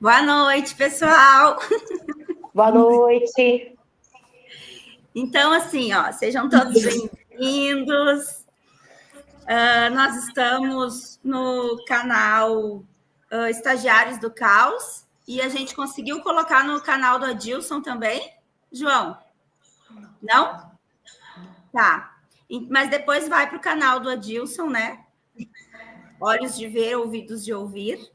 Boa noite, pessoal. Boa noite. Então, assim, sejam todos bem-vindos. Nós estamos no canal Estagiários do Caos e a gente conseguiu colocar no canal do Adilson também, João? Não? Tá. Mas depois vai para o canal do Adilson, né? Olhos de ver, ouvidos de ouvir.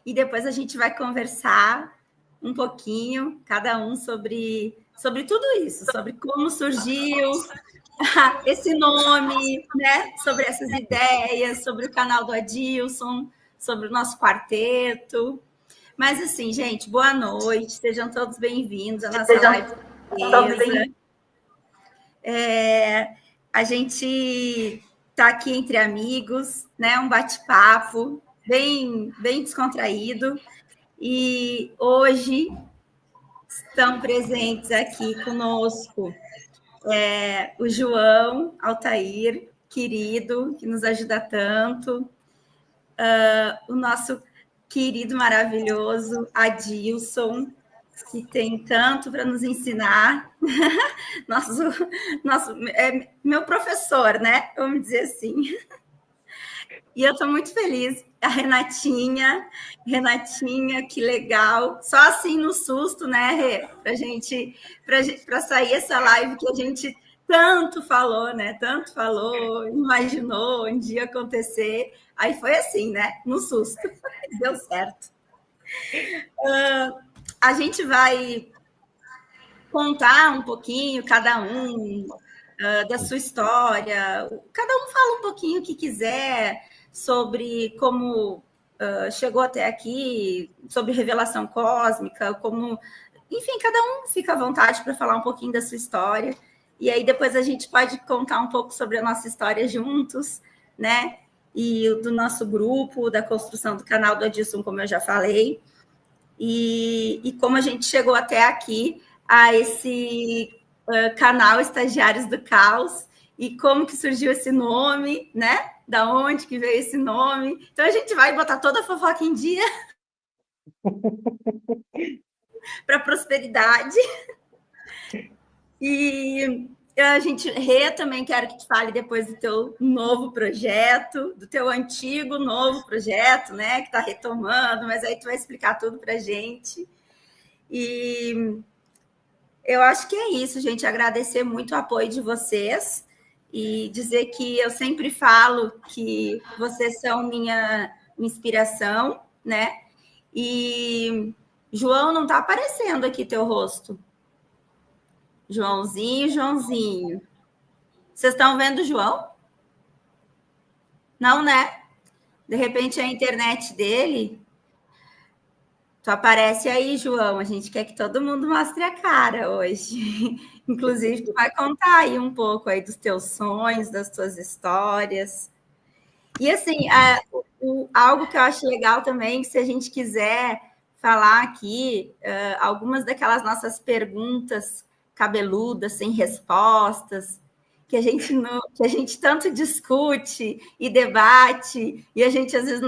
E depois a gente vai conversar um pouquinho, cada um, sobre tudo isso, sobre como surgiu esse nome, né? Sobre essas ideias, sobre o canal do Adilson, sobre o nosso quarteto. Mas assim, gente, boa noite, sejam todos bem-vindos à nossa live. A gente está aqui entre amigos, né? Um bate-papo bem descontraído. E hoje estão presentes aqui conosco o João Altair, querido, que nos ajuda tanto, o nosso querido, maravilhoso Adilson, que tem tanto para nos ensinar, meu professor, né? Vamos dizer assim. E eu estou muito feliz. A Renatinha, que legal. Só assim no susto, né, Rê? Para sair essa live que a gente tanto falou, né? Tanto falou, imaginou um dia acontecer. Aí foi assim, né? No susto. Deu certo. A gente vai contar um pouquinho, cada um, da sua história. Cada um fala um pouquinho o que quiser sobre como chegou até aqui, sobre revelação cósmica, como... Enfim, cada um fica à vontade para falar um pouquinho da sua história. E aí depois a gente pode contar um pouco sobre a nossa história juntos, né? E do nosso grupo, da construção do canal do Adilson, como eu já falei. E como a gente chegou até aqui, a esse canal Estagiários do Caos, e como que surgiu esse nome, né? Da onde que veio esse nome. Então, a gente vai botar toda a fofoca em dia para prosperidade. E a gente, Rê, também quero que tu fale depois do teu novo projeto, do teu antigo novo projeto, né? Que está retomando, mas aí tu vai explicar tudo para a gente. E eu acho que é isso, gente. Agradecer muito o apoio de vocês e dizer que eu sempre falo que vocês são minha inspiração, né? E, João, não está aparecendo aqui teu rosto. Joãozinho. Vocês estão vendo o João? Não, né? De repente é a internet dele. Tu aparece aí, João. A gente quer que todo mundo mostre a cara hoje. Inclusive, tu vai contar aí um pouco aí dos teus sonhos, das tuas histórias. E, assim, algo que eu acho legal também, se a gente quiser falar aqui, algumas daquelas nossas perguntas cabeludas, sem respostas, que a gente tanto discute e debate, e a gente, às vezes,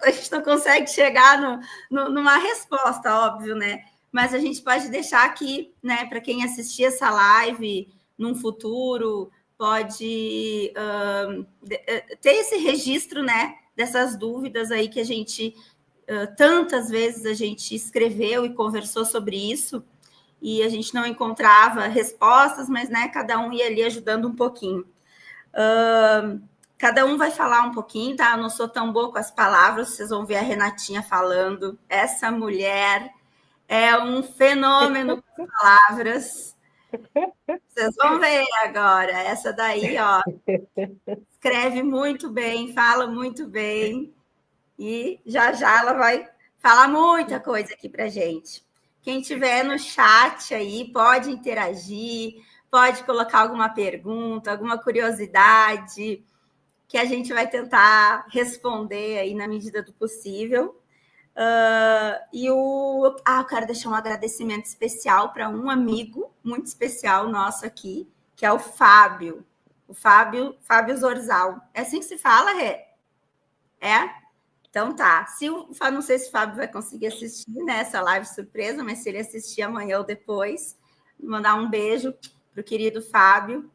a gente não consegue chegar numa resposta, óbvio, né? Mas a gente pode deixar aqui, né, para quem assistir essa live num futuro, pode ter esse registro, né, dessas dúvidas aí que a gente, tantas vezes a gente escreveu e conversou sobre isso, e a gente não encontrava respostas, mas, né, cada um ia ali ajudando um pouquinho. Cada um vai falar um pouquinho, tá? Eu não sou tão boa com as palavras, vocês vão ver a Renatinha falando. Essa mulher é um fenômeno com palavras. Vocês vão ver agora. Essa daí, escreve muito bem, fala muito bem. E já ela vai falar muita coisa aqui para gente. Quem tiver no chat aí pode interagir, pode colocar alguma pergunta, alguma curiosidade, que a gente vai tentar responder aí na medida do possível. Eu quero deixar um agradecimento especial para um amigo muito especial nosso aqui, que é o Fábio. O Fábio Zorzal. É assim que se fala, Rê? É? Então tá. Não sei se o Fábio vai conseguir assistir, né, essa live surpresa, mas se ele assistir amanhã ou depois, mandar um beijo pro querido Fábio,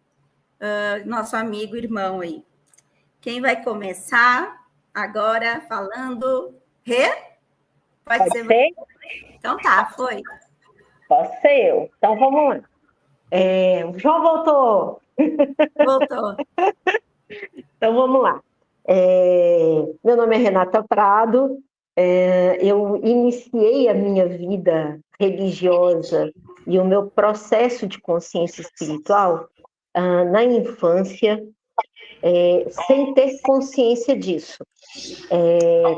nosso amigo, irmão aí. Quem vai começar agora falando? Rê? Pode ser você? Então tá, foi. Posso ser eu. Então vamos lá. O João voltou. Voltou. Então vamos lá. Meu nome é Renata Prado. Eu iniciei a minha vida religiosa e o meu processo de consciência espiritual na infância, sem ter consciência disso.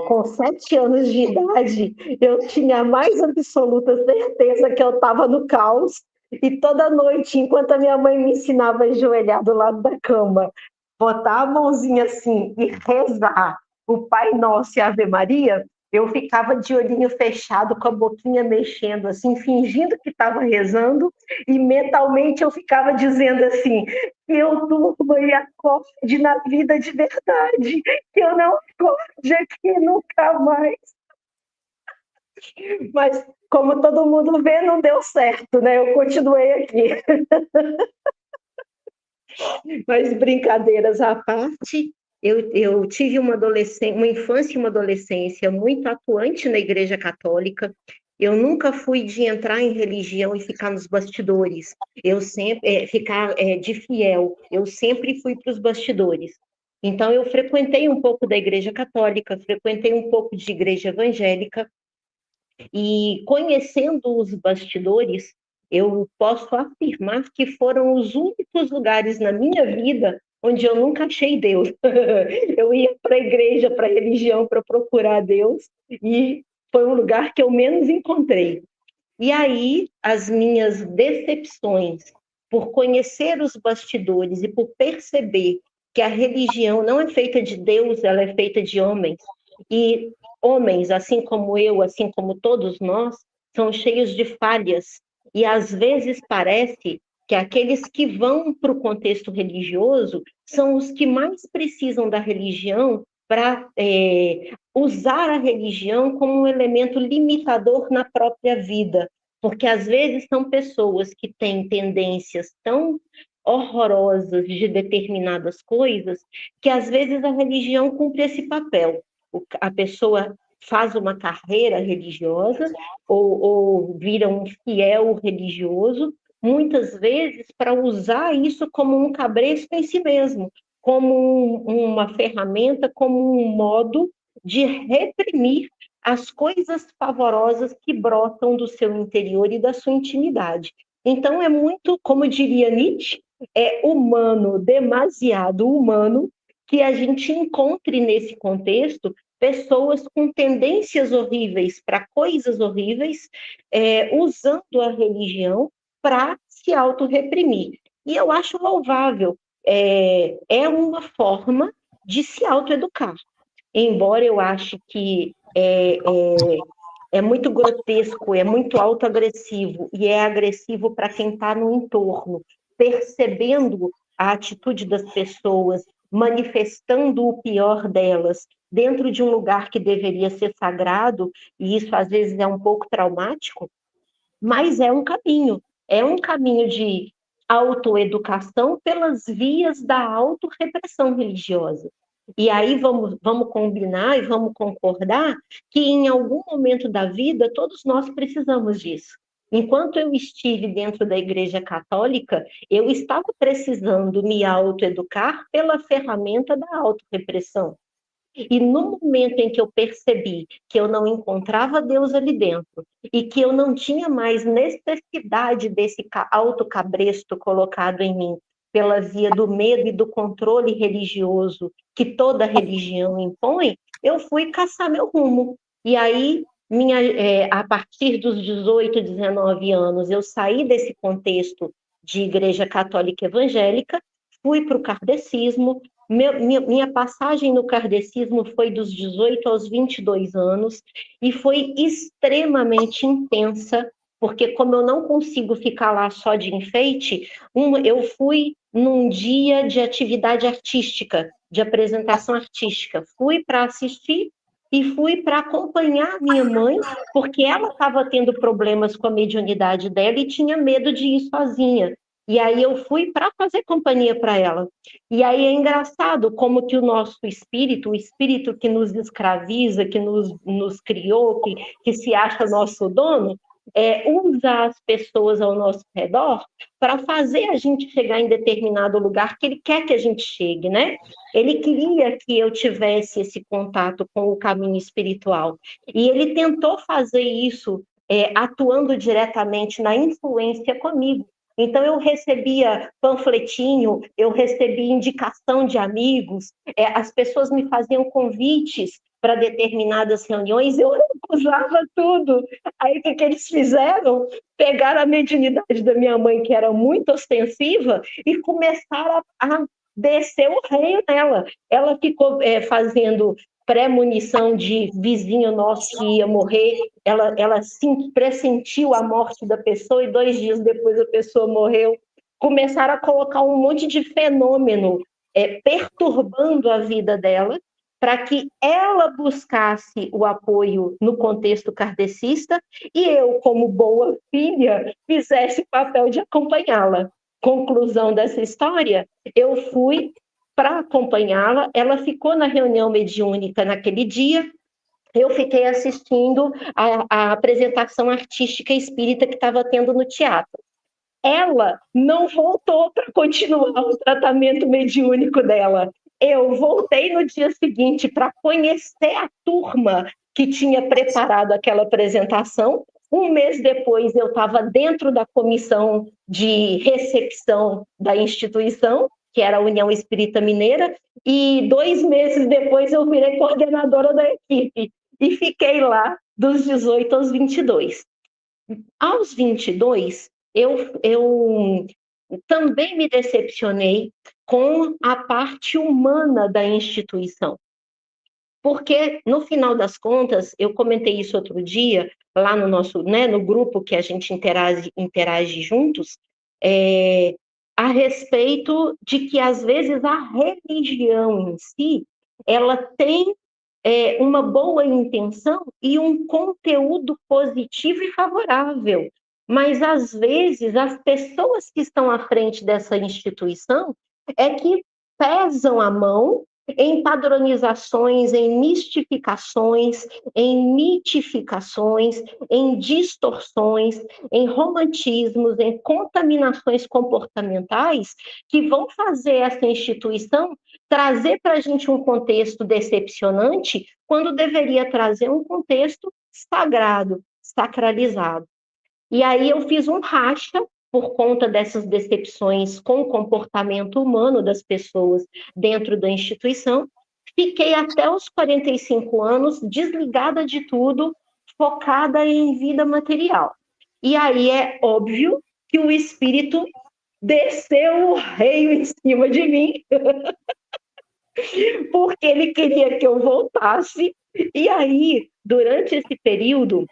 Com 7 anos de idade, eu tinha a mais absoluta certeza que eu estava no caos, e toda noite, enquanto a minha mãe me ensinava a ajoelhar do lado da cama, botar a mãozinha assim e rezar o Pai Nosso e a Ave Maria, eu ficava de olhinho fechado, com a boquinha mexendo assim, fingindo que estava rezando, e mentalmente eu ficava dizendo assim: que eu durma e acorde na vida de verdade, que eu não acorde aqui nunca mais. Mas, como todo mundo vê, não deu certo, né? Eu continuei aqui. Mas, brincadeiras à parte, eu tive uma infância e uma adolescência muito atuante na Igreja Católica. Eu nunca fui de entrar em religião e ficar nos bastidores. Eu sempre ficar de fiel. Eu sempre fui para os bastidores. Então, eu frequentei um pouco da Igreja Católica, frequentei um pouco de Igreja Evangélica, e conhecendo os bastidores, eu posso afirmar que foram os únicos lugares na minha vida onde eu nunca achei Deus. Eu ia para a igreja, para a religião, para procurar Deus, e foi um lugar que eu menos encontrei. E aí, as minhas decepções por conhecer os bastidores e por perceber que a religião não é feita de Deus, ela é feita de homens. E homens, assim como eu, assim como todos nós, são cheios de falhas. E às vezes parece que aqueles que vão para o contexto religioso são os que mais precisam da religião para usar a religião como um elemento limitador na própria vida, porque às vezes são pessoas que têm tendências tão horrorosas de determinadas coisas, que às vezes a religião cumpre esse papel. A pessoa faz uma carreira religiosa ou vira um fiel religioso, muitas vezes para usar isso como um cabresto em si mesmo, como uma ferramenta, como um modo de reprimir as coisas pavorosas que brotam do seu interior e da sua intimidade. Então, é muito, como diria Nietzsche, é humano, demasiado humano, que a gente encontre nesse contexto pessoas com tendências horríveis para coisas horríveis, usando a religião para se autorreprimir. E eu acho louvável, é uma forma de se autoeducar. Embora eu ache que é muito grotesco, é muito autoagressivo, e é agressivo para quem está no entorno, percebendo a atitude das pessoas, manifestando o pior delas, dentro de um lugar que deveria ser sagrado, e isso às vezes é um pouco traumático, mas é um caminho de autoeducação pelas vias da autorrepressão religiosa. E aí vamos combinar e vamos concordar que em algum momento da vida todos nós precisamos disso. Enquanto eu estive dentro da Igreja Católica, eu estava precisando me autoeducar pela ferramenta da autorrepressão. E no momento em que eu percebi que eu não encontrava Deus ali dentro e que eu não tinha mais necessidade desse autocabresto colocado em mim pela via do medo e do controle religioso que toda religião impõe, eu fui caçar meu rumo. E aí, a partir dos 18, 19 anos, eu saí desse contexto de igreja católica evangélica, fui para o kardecismo. Minha passagem no kardecismo foi dos 18 aos 22 anos e foi extremamente intensa, porque como eu não consigo ficar lá só de enfeite, eu fui num dia de atividade artística, de apresentação artística. Fui para assistir e fui para acompanhar minha mãe, porque ela estava tendo problemas com a mediunidade dela e tinha medo de ir sozinha. E aí eu fui para fazer companhia para ela. E aí é engraçado como que o nosso espírito, o espírito que nos escraviza, que nos criou, que se acha nosso dono, usa as pessoas ao nosso redor para fazer a gente chegar em determinado lugar que ele quer que a gente chegue, né? Ele queria que eu tivesse esse contato com o caminho espiritual. E ele tentou fazer isso atuando diretamente na influência comigo. Então, eu recebia panfletinho, eu recebia indicação de amigos, as pessoas me faziam convites para determinadas reuniões, eu recusava tudo. Aí, o que eles fizeram? Pegaram a mediunidade da minha mãe, que era muito ostensiva, e começaram a descer o reino nela. Ela ficou fazendo premonição de vizinho nosso que ia morrer, ela pressentiu a morte da pessoa e 2 dias depois a pessoa morreu. Começaram a colocar um monte de fenômeno perturbando a vida dela, para que ela buscasse o apoio no contexto kardecista e eu, como boa filha, fizesse o papel de acompanhá-la. Conclusão dessa história, eu fui para acompanhá-la, ela ficou na reunião mediúnica naquele dia, eu fiquei assistindo a apresentação artística espírita que estava tendo no teatro. Ela não voltou para continuar o tratamento mediúnico dela. Eu voltei no dia seguinte para conhecer a turma que tinha preparado aquela apresentação. 1 mês depois, eu estava dentro da comissão de recepção da instituição, que era a União Espírita Mineira, e 2 meses depois eu virei coordenadora da equipe e fiquei lá dos 18 aos 22. Aos 22, eu também me decepcionei com a parte humana da instituição. Porque, no final das contas, eu comentei isso outro dia, lá no nosso, né, no grupo que a gente interage juntos, a respeito de que, às vezes, a religião em si, ela tem uma boa intenção e um conteúdo positivo e favorável. Mas, às vezes, as pessoas que estão à frente dessa instituição é que pesam a mão em padronizações, em mistificações, em mitificações, em distorções, em romantismos, em contaminações comportamentais que vão fazer essa instituição trazer para a gente um contexto decepcionante quando deveria trazer um contexto sagrado, sacralizado. E aí eu fiz um racha por conta dessas decepções com o comportamento humano das pessoas dentro da instituição. Fiquei até os 45 anos desligada de tudo, focada em vida material. E aí é óbvio que o espírito desceu o reio em cima de mim, porque ele queria que eu voltasse. E aí, durante esse período,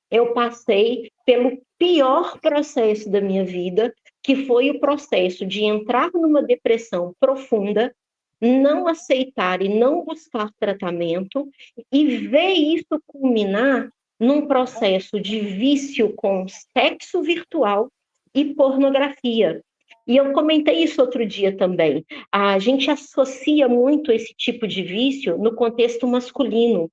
eu passei pelo pior processo da minha vida, que foi o processo de entrar numa depressão profunda, não aceitar e não buscar tratamento, e ver isso culminar num processo de vício com sexo virtual e pornografia. E eu comentei isso outro dia também. A gente associa muito esse tipo de vício no contexto masculino.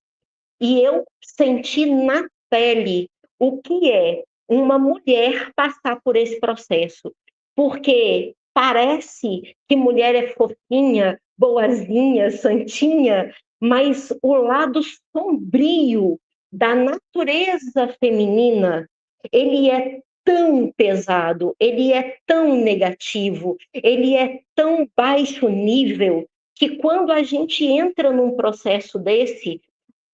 E eu senti na pele o que é uma mulher passar por esse processo. Porque parece que mulher é fofinha, boazinha, santinha, mas o lado sombrio da natureza feminina, ele é tão pesado, ele é tão negativo, ele é tão baixo nível, que quando a gente entra num processo desse,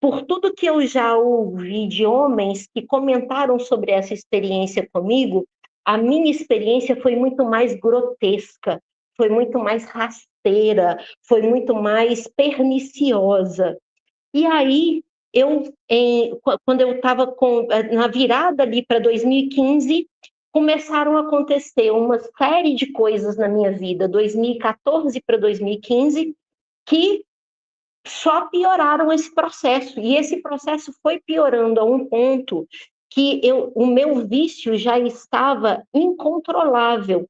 por tudo que eu já ouvi de homens que comentaram sobre essa experiência comigo, a minha experiência foi muito mais grotesca, foi muito mais rasteira, foi muito mais perniciosa. E aí, quando eu estava na virada ali para 2015, começaram a acontecer uma série de coisas na minha vida, 2014 para 2015, que só pioraram esse processo. E esse processo foi piorando a um ponto que o meu vício já estava incontrolável.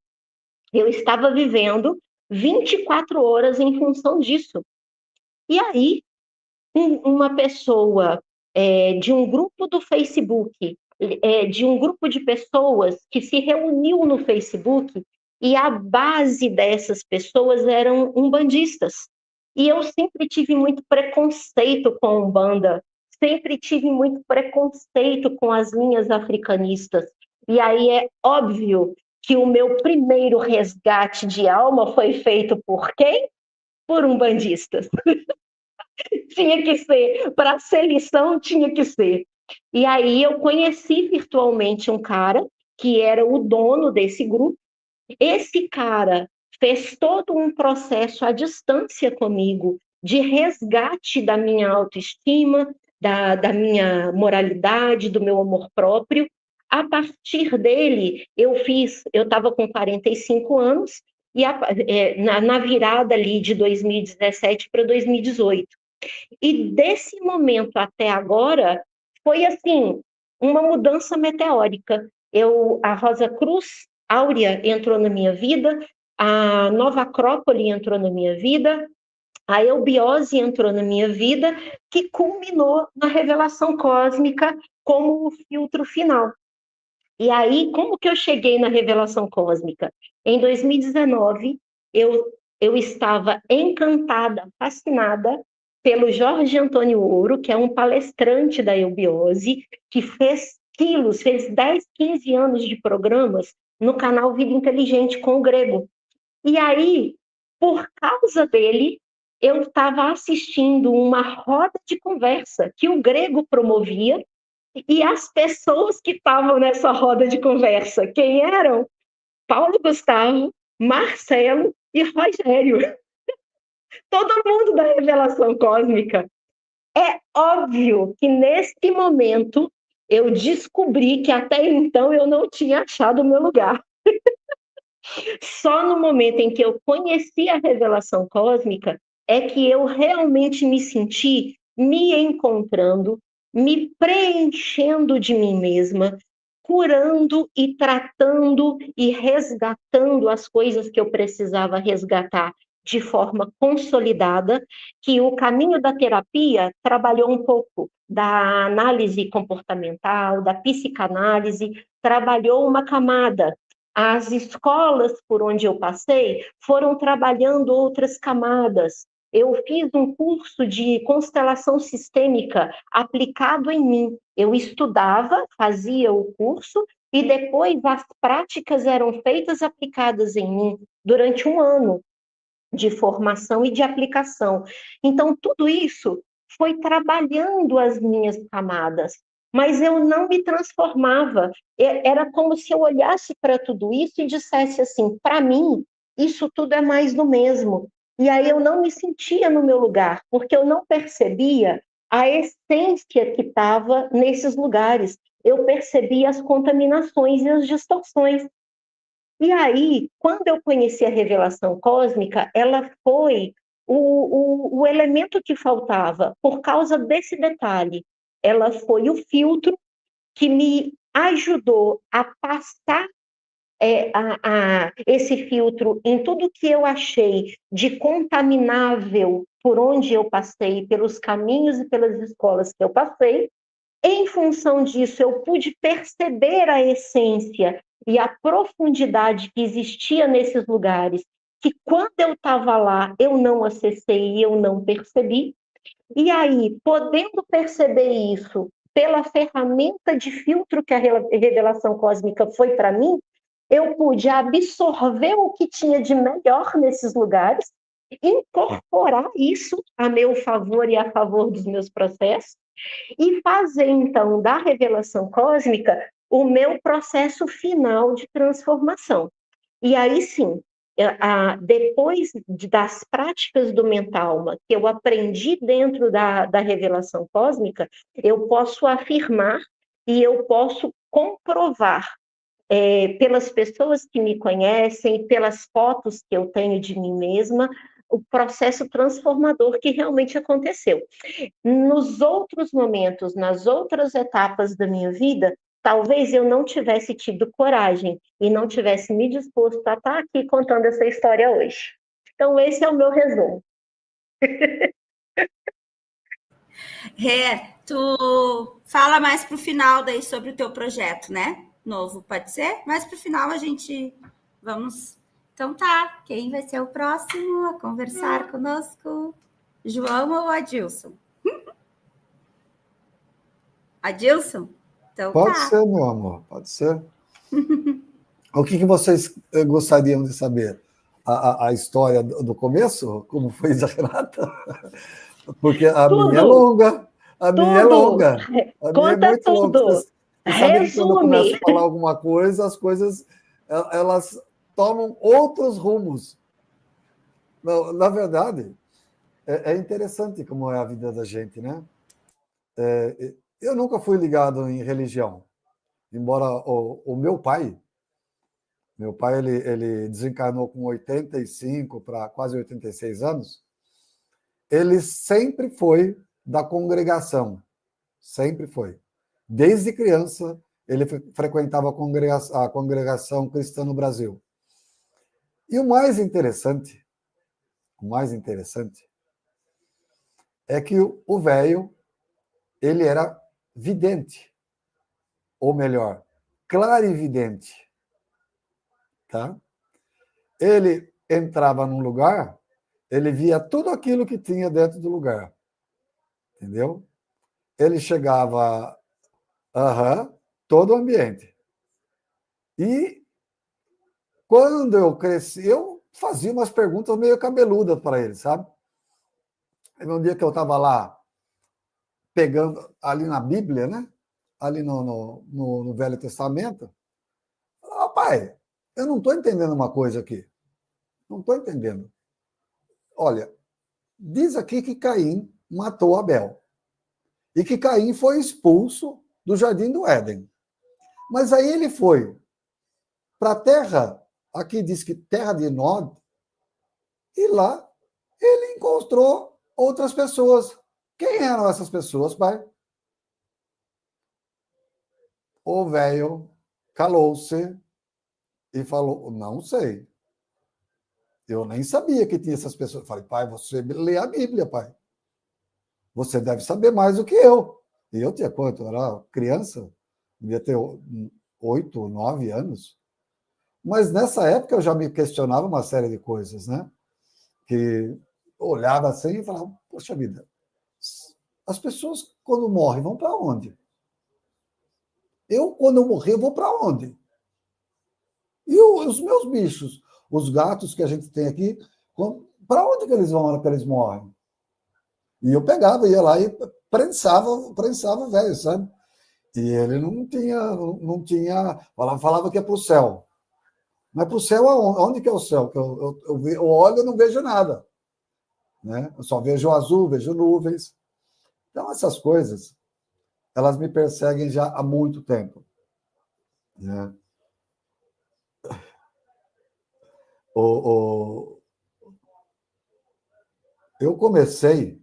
Eu estava vivendo 24 horas em função disso. E aí, uma pessoa de um grupo do Facebook, de um grupo de pessoas que se reuniu no Facebook, e a base dessas pessoas eram umbandistas. E eu sempre tive muito preconceito com a Umbanda, sempre tive muito preconceito com as linhas africanistas. E aí é óbvio que o meu primeiro resgate de alma foi feito por quem? Por umbandistas. Tinha que ser, para ser lição, tinha que ser. E aí eu conheci virtualmente um cara que era o dono desse grupo. Esse cara fez todo um processo à distância comigo de resgate da minha autoestima, da minha moralidade, do meu amor próprio. A partir dele, eu estava com 45 anos, e na virada ali de 2017 para 2018. E desse momento até agora, foi assim, uma mudança meteórica. A Rosa Cruz Áurea entrou na minha vida, a Nova Acrópole entrou na minha vida, a eubiose entrou na minha vida, que culminou na revelação cósmica como o filtro final. E aí, como que eu cheguei na revelação cósmica? Em 2019, eu estava encantada, fascinada pelo Jorge Antônio Ouro, que é um palestrante da eubiose, que fez quilos, fez 10, 15 anos de programas no canal Vida Inteligente com o Grego. E aí, por causa dele, eu estava assistindo uma roda de conversa que o Grego promovia, e as pessoas que estavam nessa roda de conversa, quem eram? Paulo Gustavo, Marcelo e Rogério. Todo mundo da revelação cósmica. É óbvio que nesse momento eu descobri que até então eu não tinha achado o meu lugar. Só no momento em que eu conheci a revelação cósmica é que eu realmente me senti me encontrando, me preenchendo de mim mesma, curando e tratando e resgatando as coisas que eu precisava resgatar de forma consolidada, que o caminho da terapia trabalhou um pouco da análise comportamental, da psicanálise, trabalhou uma camada. As escolas por onde eu passei foram trabalhando outras camadas. Eu fiz um curso de constelação sistêmica aplicado em mim. Eu estudava, fazia o curso, e depois as práticas eram feitas aplicadas em mim durante um ano de formação e de aplicação. Então, tudo isso foi trabalhando as minhas camadas, mas eu não me transformava. Era como se eu olhasse para tudo isso e dissesse assim, para mim, isso tudo é mais do mesmo. E aí eu não me sentia no meu lugar, porque eu não percebia a essência que estava nesses lugares. Eu percebia as contaminações e as distorções. E aí, quando eu conheci a revelação cósmica, ela foi o elemento que faltava, por causa desse detalhe. Ela foi o filtro que me ajudou a passar esse filtro em tudo que eu achei de contaminável por onde eu passei, pelos caminhos e pelas escolas que eu passei. Em função disso, eu pude perceber a essência e a profundidade que existia nesses lugares, que quando eu estava lá, eu não acessei e eu não percebi. E aí, podendo perceber isso pela ferramenta de filtro que a revelação cósmica foi para mim, eu pude absorver o que tinha de melhor nesses lugares, incorporar isso a meu favor e a favor dos meus processos, e fazer, então, da revelação cósmica o meu processo final de transformação. E aí sim, depois das práticas do Mentalma que eu aprendi dentro da revelação cósmica, eu posso afirmar e eu posso comprovar pelas pessoas que me conhecem, pelas fotos que eu tenho de mim mesma, o processo transformador que realmente aconteceu. Nos outros momentos, nas outras etapas da minha vida, talvez eu não tivesse tido coragem e não tivesse me disposto a estar aqui contando essa história hoje. Então, esse é o meu resumo. Rê, tu fala mais para o final daí sobre o teu projeto, né? Novo, pode ser? Mais para o final a gente vamos. Então tá, quem vai ser o próximo a conversar conosco? João ou Adilson? Adilson? Então Pode tá. ser, meu amor, pode ser. O que vocês gostariam de saber? A história do começo? Como foi da Renata? Porque a minha é longa. A minha é longa. A minha é Conta muito longa. tudo. Vocês sabem que quando eu começo Resume. a falar alguma coisa, as coisas elas tomam outros rumos. Não, na verdade, é interessante como é a vida da gente, né? Eu nunca fui ligado em religião, embora o meu pai ele desencarnou com 85 para quase 86 anos. Ele sempre foi da congregação, sempre foi. Desde criança, ele frequentava a congregação cristã no Brasil. E o mais interessante é que o velho, ele era vidente, ou melhor, clarividente, tá? Ele entrava num lugar, ele via tudo aquilo que tinha dentro do lugar, entendeu? Ele chegava, todo o ambiente. E quando eu cresci, eu fazia umas perguntas meio cabeludas para ele, sabe? E um dia que eu estava lá, pegando ali na Bíblia, né? Ali no Velho Testamento, pai, eu não estou entendendo uma coisa aqui. Não estou entendendo. Olha, diz aqui que Caim matou Abel. E que Caim foi expulso do Jardim do Éden. Mas aí ele foi para a terra, aqui diz que terra de Nod, e lá ele encontrou outras pessoas. Quem eram essas pessoas, pai? O velho calou-se e falou, não sei. Eu nem sabia que tinha essas pessoas. Eu falei, pai, você lê a Bíblia, pai. Você deve saber mais do que eu. E eu tinha quanto? Eu era criança, devia ter 8, 9 anos. Mas nessa época eu já me questionava uma série de coisas, né? Que olhava assim e falava, poxa vida, as pessoas quando morrem vão para onde? Eu, quando eu morrer, vou para onde? E os meus bichos, os gatos que a gente tem aqui, para onde que eles vão na hora que eles morrem? E eu pegava, ia lá e prensava o velho, sabe? E ele não tinha falava que é para o céu. Mas para o céu, onde que é o céu? Que eu olho e não vejo nada. Né? Eu só vejo azul, vejo nuvens. Então, essas coisas, elas me perseguem já há muito tempo. Né? Eu comecei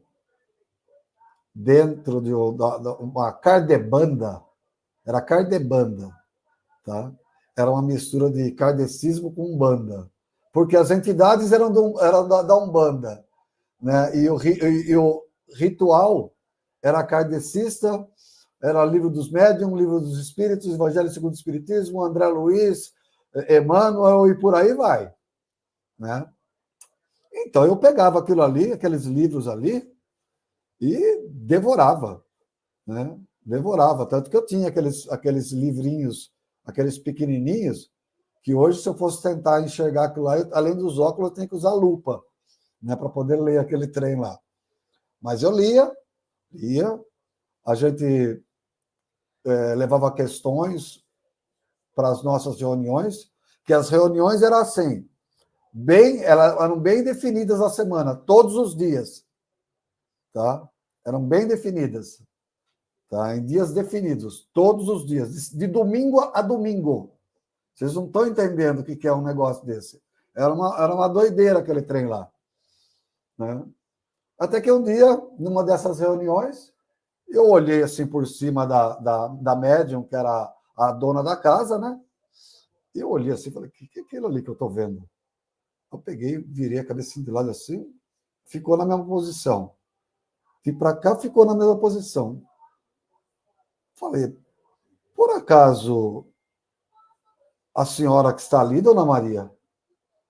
dentro de uma kardebanda, era kardebanda, tá? Era uma mistura de kardecismo com umbanda, porque as entidades eram da umbanda, né? E o ritual era kardecista, era livro dos médiuns, livro dos espíritos, Evangelho segundo o Espiritismo, André Luiz, Emmanuel e por aí vai, né? Então eu pegava aquilo ali, aqueles livros ali, e devorava, né? Devorava, tanto que eu tinha aqueles livrinhos, aqueles pequenininhos, que hoje, se eu fosse tentar enxergar aquilo lá, além dos óculos, eu tenho que usar lupa, né, para poder ler aquele trem lá. Mas eu lia, a gente levava questões para as nossas reuniões, que as reuniões eram assim, eram bem definidas a semana, todos os dias, tá? Eram bem definidas, tá? Em dias definidos, todos os dias, de domingo a domingo. Vocês não estão entendendo o que é um negócio desse. Era uma doideira aquele trem lá. né? Até que um dia, numa dessas reuniões, eu olhei assim por cima da médium, que era a dona da casa, né? E eu olhei assim e falei, o que é aquilo ali que eu estou vendo? Eu peguei, virei a cabeça de lado assim, ficou na mesma posição. Fui para cá, ficou na mesma posição. Falei, por acaso a senhora que está ali, dona Maria?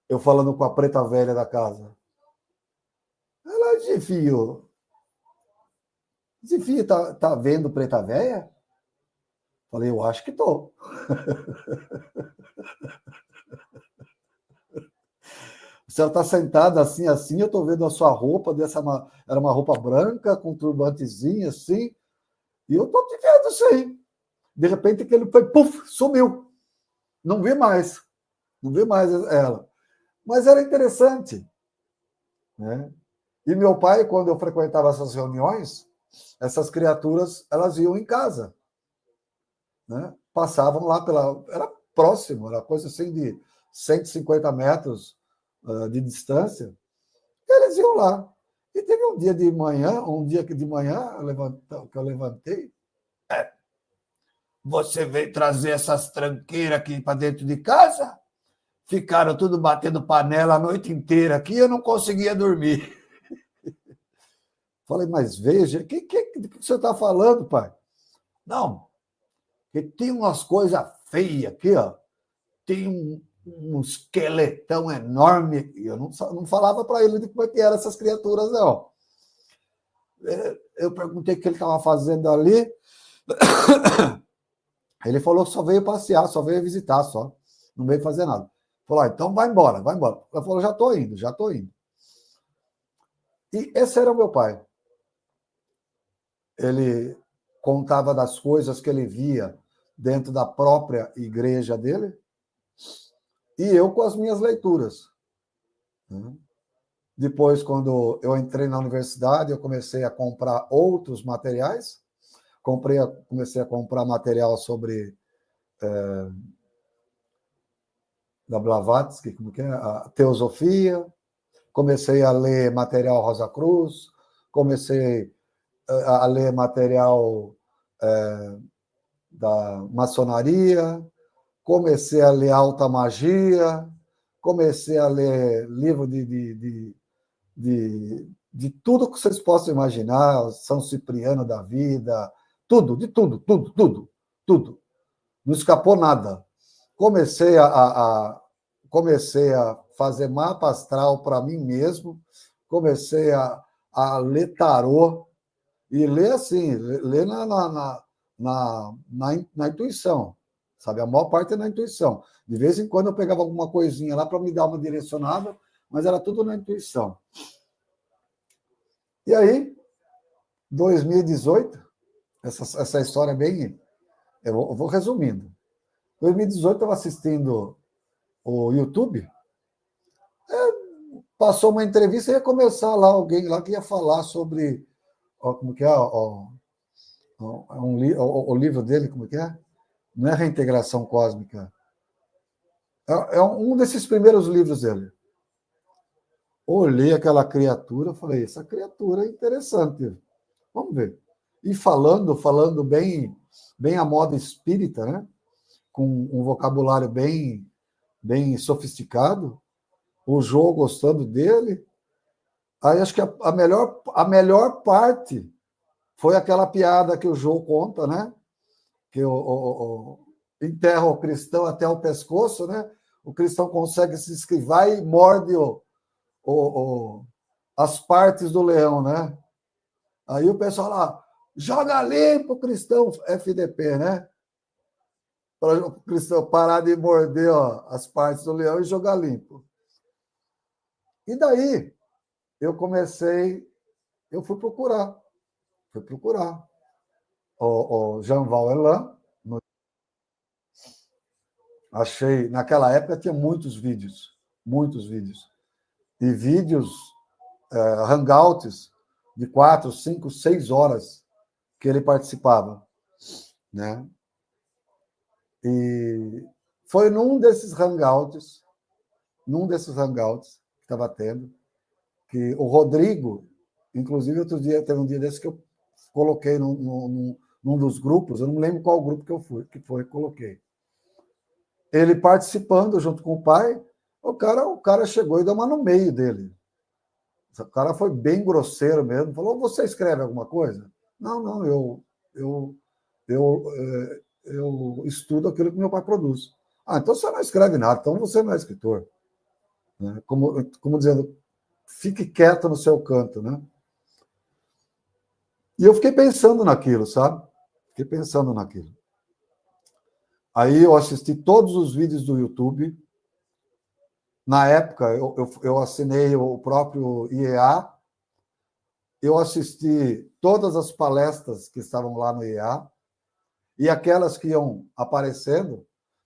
Eu falando com a preta velha da casa. Ela, Zifio, tá vendo preta velha? Falei, eu acho que tô. A senhora está sentada assim, eu estou vendo a sua roupa, era uma roupa branca, com um turbantezinho assim, e eu estou te vendo sim. De repente que ele foi, puf, sumiu. Não vi mais. Não vi mais ela. Mas era interessante, né? E meu pai, quando eu frequentava essas reuniões, essas criaturas, elas iam em casa, né? Passavam lá era próximo, era coisa assim de 150 metros de distância. Eles iam lá. E teve um dia que de manhã que eu levantei. Você veio trazer essas tranqueiras aqui para dentro de casa? Ficaram tudo batendo panela a noite inteira aqui e eu não conseguia dormir. Falei, mas veja, o que você está falando, pai? Não, que tem umas coisas feias aqui, ó. Tem um esqueletão enorme. E eu não falava para ele de como é que eram essas criaturas, não. Eu perguntei o que ele estava fazendo ali. Ele falou que só veio passear, só veio visitar, só. Não veio fazer nada. Falou, então vai embora, vai embora. Ele falou, já estou indo, já estou indo. E esse era o meu pai. Ele contava das coisas que ele via dentro da própria igreja dele e eu com as minhas leituras. Depois, quando eu entrei na universidade, eu comecei a comprar outros materiais. Comecei a comprar material sobre da Blavatsky, como que é? A teosofia. Comecei a ler material Rosa Cruz. Comecei a ler material da maçonaria. Comecei a ler alta magia. Comecei a ler livro de tudo que vocês possam imaginar, São Cipriano da vida, tudo, de tudo, tudo, tudo, tudo. Não escapou nada. Comecei comecei a fazer mapa astral para mim mesmo, comecei ler tarô, e ler assim, ler na intuição, sabe? A maior parte é na intuição. De vez em quando eu pegava alguma coisinha lá para me dar uma direcionada, mas era tudo na intuição. E aí, 2018, essa história é bem... Eu vou resumindo. 2018, eu estava assistindo o YouTube, passou uma entrevista e ia começar lá alguém lá que ia falar sobre como que é o livro dele, como que é? Não é Reintegração Cósmica. É um desses primeiros livros dele. Olhei aquela criatura, falei, essa criatura é interessante. Vamos ver. E falando bem a moda espírita, né? Com um vocabulário bem sofisticado, o Jô gostando dele. Aí acho que a melhor parte foi aquela piada que o Jô conta, né? Que enterra o cristão até o pescoço, né? O cristão consegue se esquivar e morde as partes do leão, né? Aí o pessoal lá, joga limpo, cristão, FDP, né? Para o cristão parar de morder as partes do leão e jogar limpo. E daí eu fui procurar o Jean-Val Elan. Achei, naquela época tinha muitos vídeos. E vídeos, hangouts de 4, 5, 6 horas que ele participava, né? E foi num desses hangouts que estava tendo, que o Rodrigo, inclusive, outro dia, teve um dia desse que eu coloquei num dos grupos, eu não me lembro qual grupo que coloquei. Ele participando junto com o pai, o cara chegou e deu uma no meio dele. O cara foi bem grosseiro mesmo, falou: você escreve alguma coisa? Não, eu estudo aquilo que meu pai produz. Então você não escreve nada, então você não é escritor. Né? Como dizendo, fique quieto no seu canto, né? E eu fiquei pensando naquilo, sabe? Fiquei pensando naquilo. Aí eu assisti todos os vídeos do YouTube. Na época, eu assinei o próprio IEA, eu assisti todas as palestras que estavam lá no IEA, e aquelas que iam aparecendo,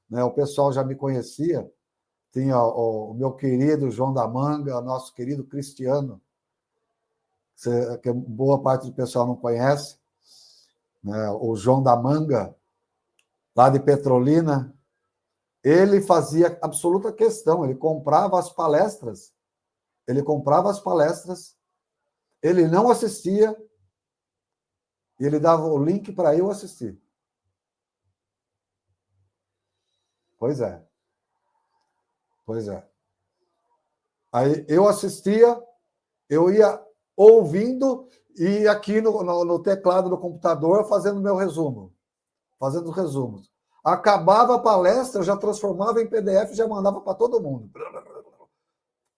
né, o pessoal já me conhecia, tinha o meu querido João da Manga, nosso querido Cristiano, que boa parte do pessoal não conhece, né, o João da Manga, lá de Petrolina, ele fazia absoluta questão, ele comprava as palestras, ele não assistia, e ele dava o link para eu assistir. Pois é. Aí eu assistia, eu ia ouvindo e aqui no teclado do computador fazendo meu resumo, fazendo os resumos. Acabava a palestra, eu já transformava em PDF e já mandava para todo mundo.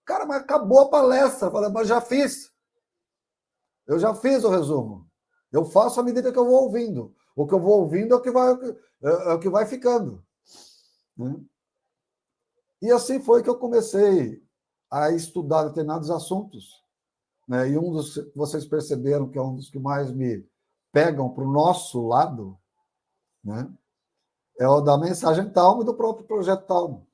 Cara, mas acabou a palestra. Eu falei, mas já fiz. Eu já fiz o resumo. Eu faço à medida que eu vou ouvindo. O que eu vou ouvindo é o que vai ficando. Né? E assim foi que eu comecei a estudar determinados assuntos. Né? E um dos que vocês perceberam que é um dos que mais me pegam para o nosso lado, né? É o da mensagem Talma e do próprio projeto Talma.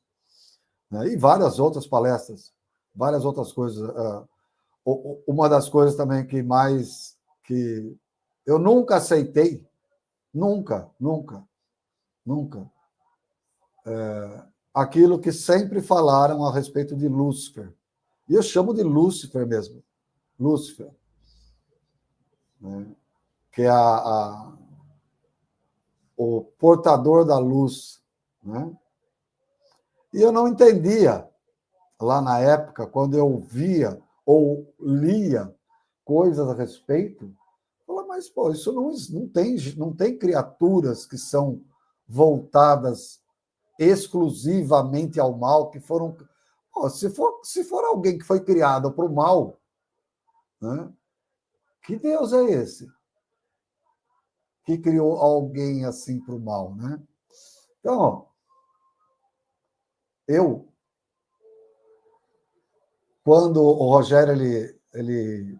Né? E várias outras palestras, várias outras coisas. Uma das coisas também que eu nunca aceitei, nunca, aquilo que sempre falaram a respeito de Lúcifer. E eu chamo de Lúcifer mesmo. Lúcifer. Né? Que é o portador da luz. Né? E eu não entendia, lá na época, quando eu via ou lia coisas a respeito, eu falava, mas, pô, isso não tem criaturas que são voltadas exclusivamente ao mal, que foram... Pô, se for alguém que foi criado para o mal, né? Que Deus é esse que criou alguém assim para o mal, né? Então, quando o Rogério ele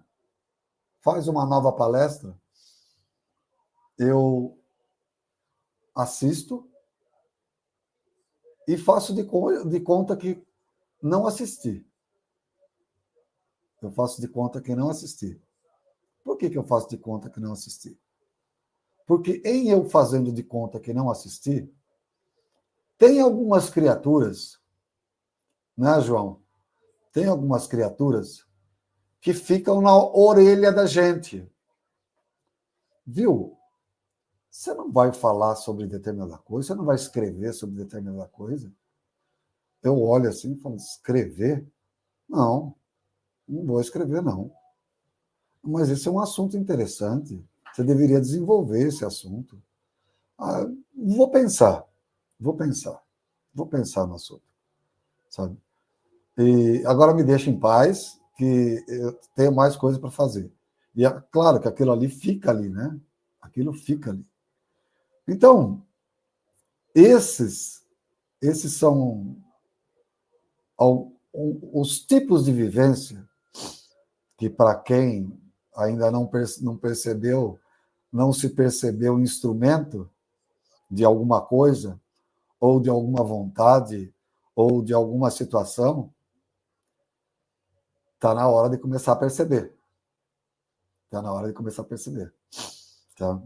faz uma nova palestra, eu assisto e faço de conta que não assisti. Eu faço de conta que não assisti. Por que eu faço de conta que não assisti? Porque em eu fazendo de conta que não assisti, tem algumas criaturas, né, João? Tem algumas criaturas que ficam na orelha da gente. Viu? Você não vai falar sobre determinada coisa, você não vai escrever sobre determinada coisa. Eu olho assim e falo, escrever? Não vou escrever, não. Mas esse é um assunto interessante. Você deveria desenvolver esse assunto. Vou pensar no assunto, sabe? E agora me deixa em paz, que eu tenho mais coisa para fazer. E é claro que aquilo ali fica ali, né? Aquilo fica ali. Então, esses são os tipos de vivência que, para quem ainda não percebeu, não se percebeu instrumento de alguma coisa, ou de alguma vontade, ou de alguma situação, está na hora de começar a perceber. Está na hora de começar a perceber. Tá?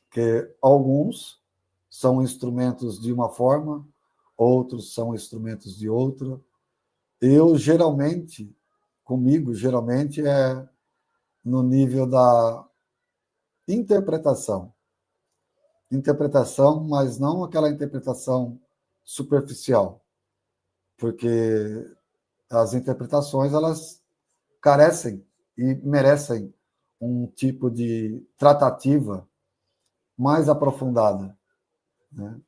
Porque alguns são instrumentos de uma forma, outros são instrumentos de outra. Eu, geralmente, comigo, geralmente, é no nível da interpretação. Interpretação, mas não aquela interpretação superficial, porque as interpretações, elas carecem e merecem um tipo de tratativa mais aprofundada, né?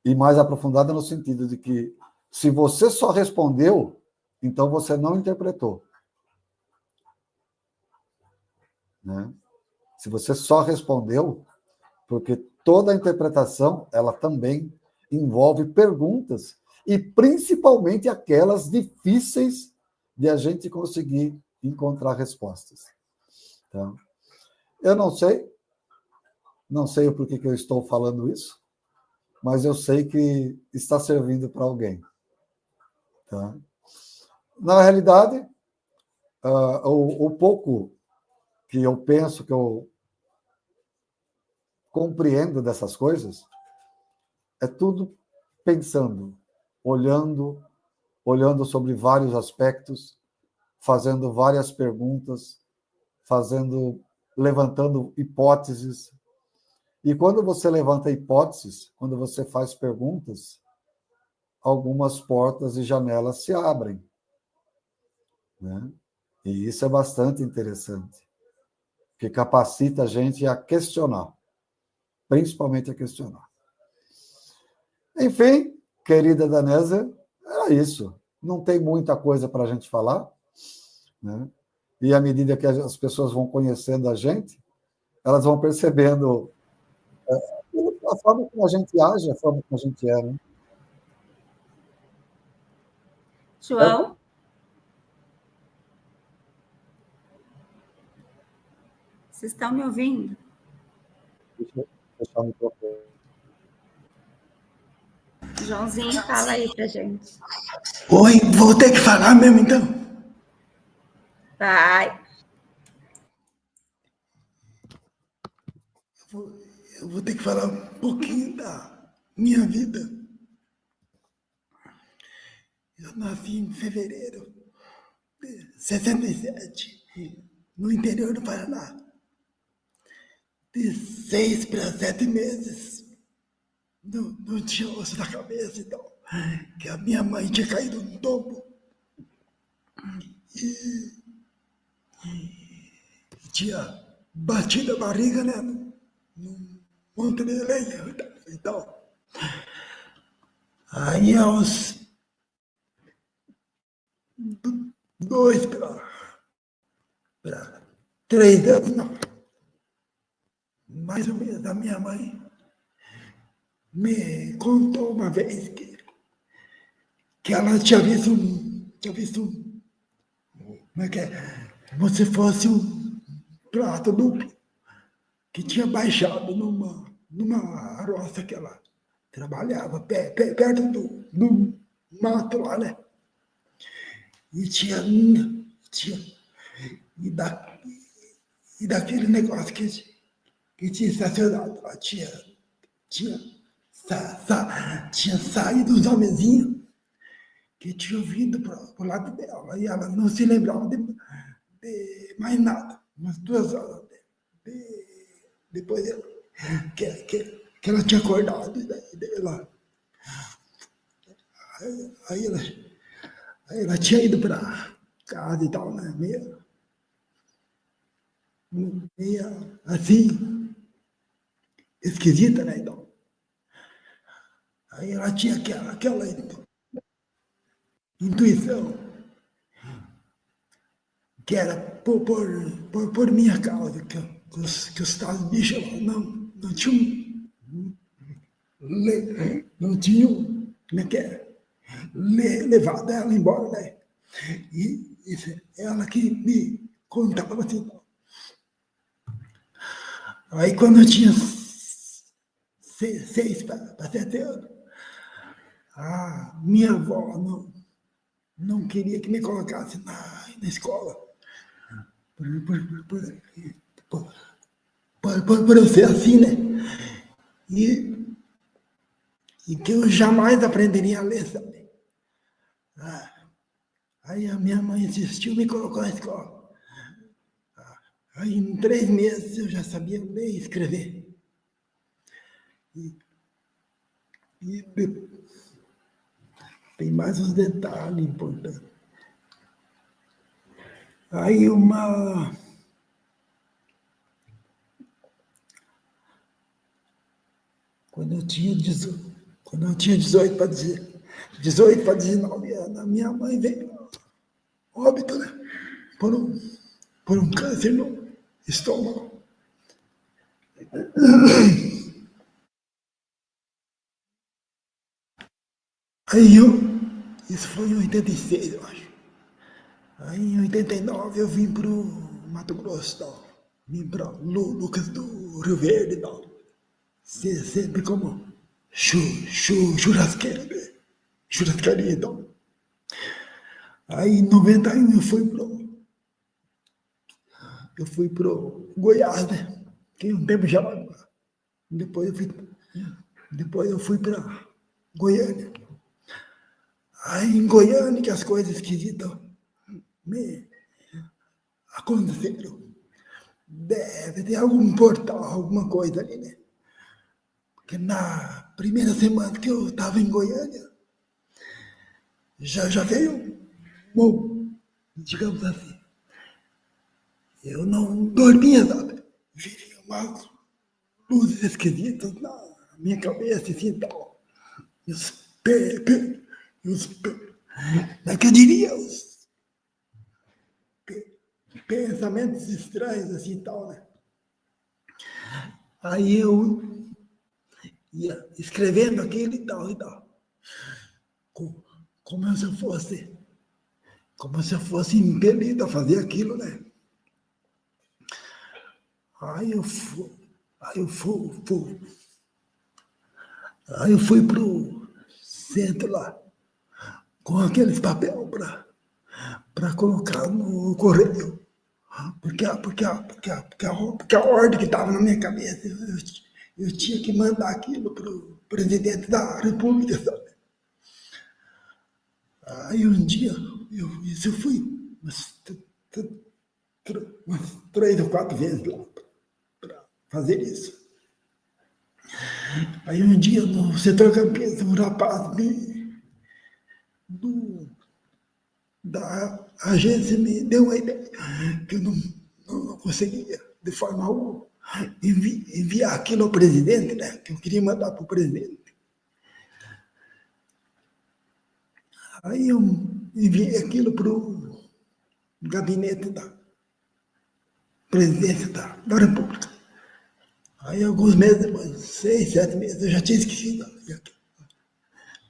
E mais aprofundada no sentido de que, se você só respondeu, então você não interpretou, né? Se você só respondeu, porque toda a interpretação, ela também envolve perguntas, e principalmente aquelas difíceis de a gente conseguir encontrar respostas. Então, eu não sei o porquê que eu estou falando isso, mas eu sei que está servindo para alguém. Tá? Na realidade, o pouco que eu penso, que eu compreendo dessas coisas, é tudo pensando, olhando sobre vários aspectos, fazendo várias perguntas, levantando hipóteses. E quando você levanta hipóteses, quando você faz perguntas, algumas portas e janelas se abrem, né? E isso é bastante interessante, porque capacita a gente a questionar, principalmente a questionar. Enfim, querida Danésia, era isso. Não tem muita coisa para a gente falar, né? E à medida que as pessoas vão conhecendo a gente, elas vão percebendo a forma como a gente age, a forma como a gente é, né? João? Vocês estão me ouvindo? Deixa eu fechar o microfone. Joãozinho, fala aí pra gente. Oi, vou ter que falar mesmo, então? Vai. Eu vou ter que falar um pouquinho da minha vida. Eu nasci em fevereiro de 67, no interior do Paraná. De 6 para 7 meses. Não tinha osso na cabeça, então. Que a minha mãe tinha caído no tombo. E tinha batido a barriga, né? Num monte de lenha e tal. Aí, aos 2 para 3 anos, não, mais ou menos, a minha mãe me contou uma vez que ela tinha visto como é que é? Como se fosse um prato duplo que tinha baixado numa roça que ela trabalhava, perto do mato lá, né? E tinha e daquele negócio que tinha estacionado lá, tinha saído uns homenzinhos que tinham vindo pro lado dela, e ela não se lembrava de mais nada. Umas 2 horas depois que ela tinha acordado dela. Aí ela tinha ido para casa e tal, né? Meia assim, esquisita, né? Então. Aí ela tinha aquela intuição que era por minha causa, que os tais bichos não tinham, como é que é? Levado ela embora, né? E ela que me contava assim. Aí quando eu tinha 6 para 7 anos, a minha avó não queria que me colocasse na escola. Por eu ser assim, né? E que eu jamais aprenderia a ler, sabe? Aí a minha mãe insistiu, me colocou na escola. Aí em 3 meses eu já sabia ler e escrever. E tem mais uns detalhes importantes. Aí quando eu tinha 18 para 19 anos, a minha mãe veio óbito, né? Por um câncer no estômago. Isso foi em 86, eu acho. Aí em 89 eu vim pro Mato Grosso, tal. Vim para Lucas do Rio Verde, tal. Sempre como churrasqueiro, né? Churrascaria, então. Aí em 91 eu fui pro Goiás, né? Fiquei um tempo já lá. Depois eu fui para Goiânia. Aí em Goiânia que as coisas esquisitas me aconteceram. Deve ter algum portal, alguma coisa ali, né? Porque na primeira semana que eu estava em Goiânia, já veio, bom, digamos assim, eu não dormia, sabe? Viria umas luzes esquisitas na minha cabeça, assim, tal. E como é que eu diria? Os pensamentos estranhos, assim, tal, né? Aí eu ia escrevendo aquilo e tal. Como se eu fosse impelido a fazer aquilo, né? Aí eu fui, aí eu fui, aí eu fui pro centro lá, com aqueles papel para colocar no correio. Porque a ordem que estava na minha cabeça, eu tinha que mandar aquilo pro presidente da República, sabe? Aí um dia, eu fui umas 3 ou 4 vezes lá para fazer isso. Aí um dia, no setor Campinas, um rapaz da agência me deu uma ideia que eu não conseguia, de forma alguma, enviar aquilo ao presidente, né? Que eu queria mandar para o presidente. Aí eu enviei aquilo para o gabinete da presidência da República. Aí alguns meses depois, 6, 7 meses, eu já tinha esquecido.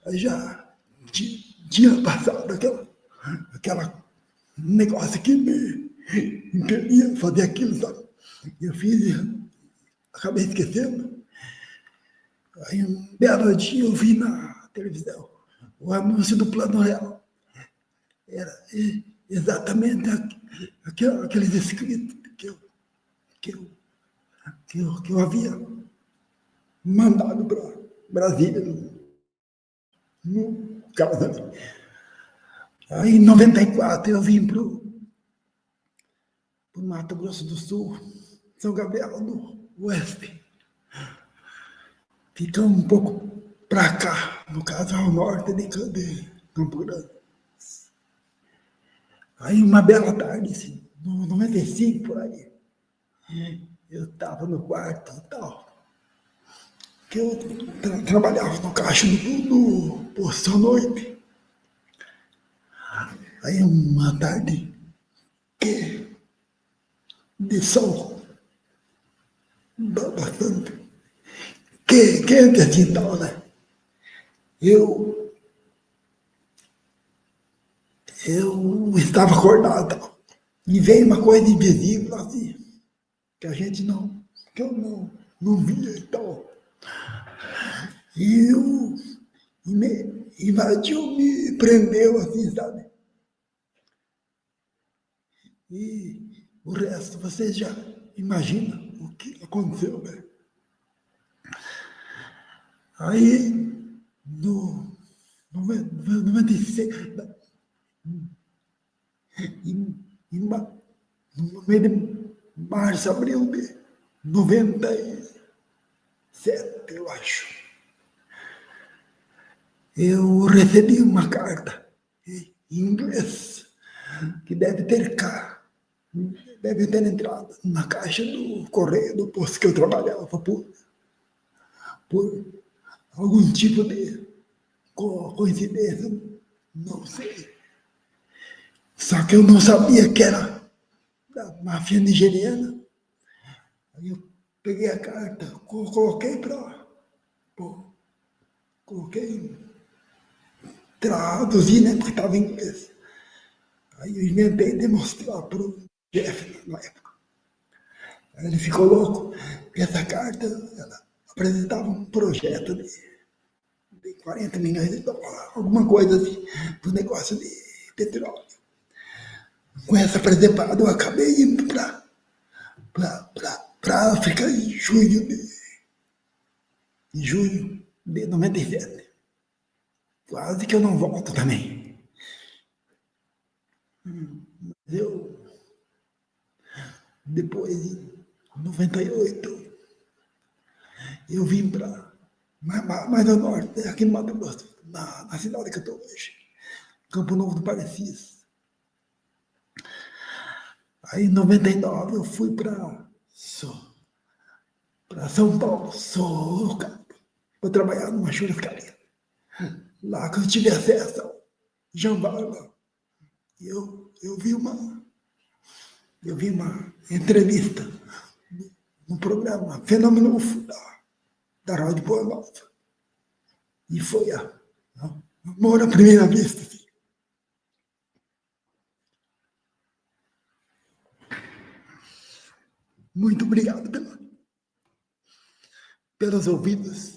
Aí já tinha passado aquela negócio que me impedia de fazer aquilo, sabe? Eu fiz e acabei esquecendo. Aí um belo dia eu vi na televisão o anúncio do Plano Real. Era exatamente aqueles escritos que eu havia mandado para Brasília, no caso ali. Aí em 94 eu vim para o Mato Grosso do Sul, São Gabriel do Oeste. Fica um pouco para cá, no caso ao norte de Campo Grande. Aí uma bela tarde, assim, no 95 por aí, eu estava no quarto e tal, que eu trabalhava no caixa do posto à noite. Aí uma tarde de sol, bastante quente assim e tal, né? Eu estava acordado e tal, e veio uma coisa invisível assim, que eu não via e tal. E me invadiu, me prendeu assim, sabe? E o resto, vocês já imaginam o que aconteceu, né? Aí, no 96, em ma- no mês de março, abril de 97, eu acho. Eu recebi uma carta em inglês que deve ter entrado na caixa do correio do posto que eu trabalhava por algum tipo de coincidência, não sei. Só que eu não sabia que era da máfia nigeriana. Aí eu peguei a carta, coloquei traduzir, né, porque estava em inglês. Aí eu inventei de mostrar para o Jeff na época. Aí ele ficou louco, porque essa carta ela apresentava um projeto de 40 milhões de dólares, alguma coisa assim, para o negócio de petróleo. Com essa presepada, eu acabei indo para a África em junho de 97. Quase que eu não volto também. Eu, depois, em 98, eu vim para mais ao norte, aqui no Mato Grosso, na cidade que eu estou hoje, Campo Novo do Parecis. Aí, em 99, eu fui para São Paulo, Sorocaba, para trabalhar numa churrascaria. Lá que eu tive acesso ao Jambala, eu vi uma entrevista no programa Fenômeno UFO da Rádio Boa Nova. E foi amor à primeira vista. Assim. Muito obrigado pelos ouvidos.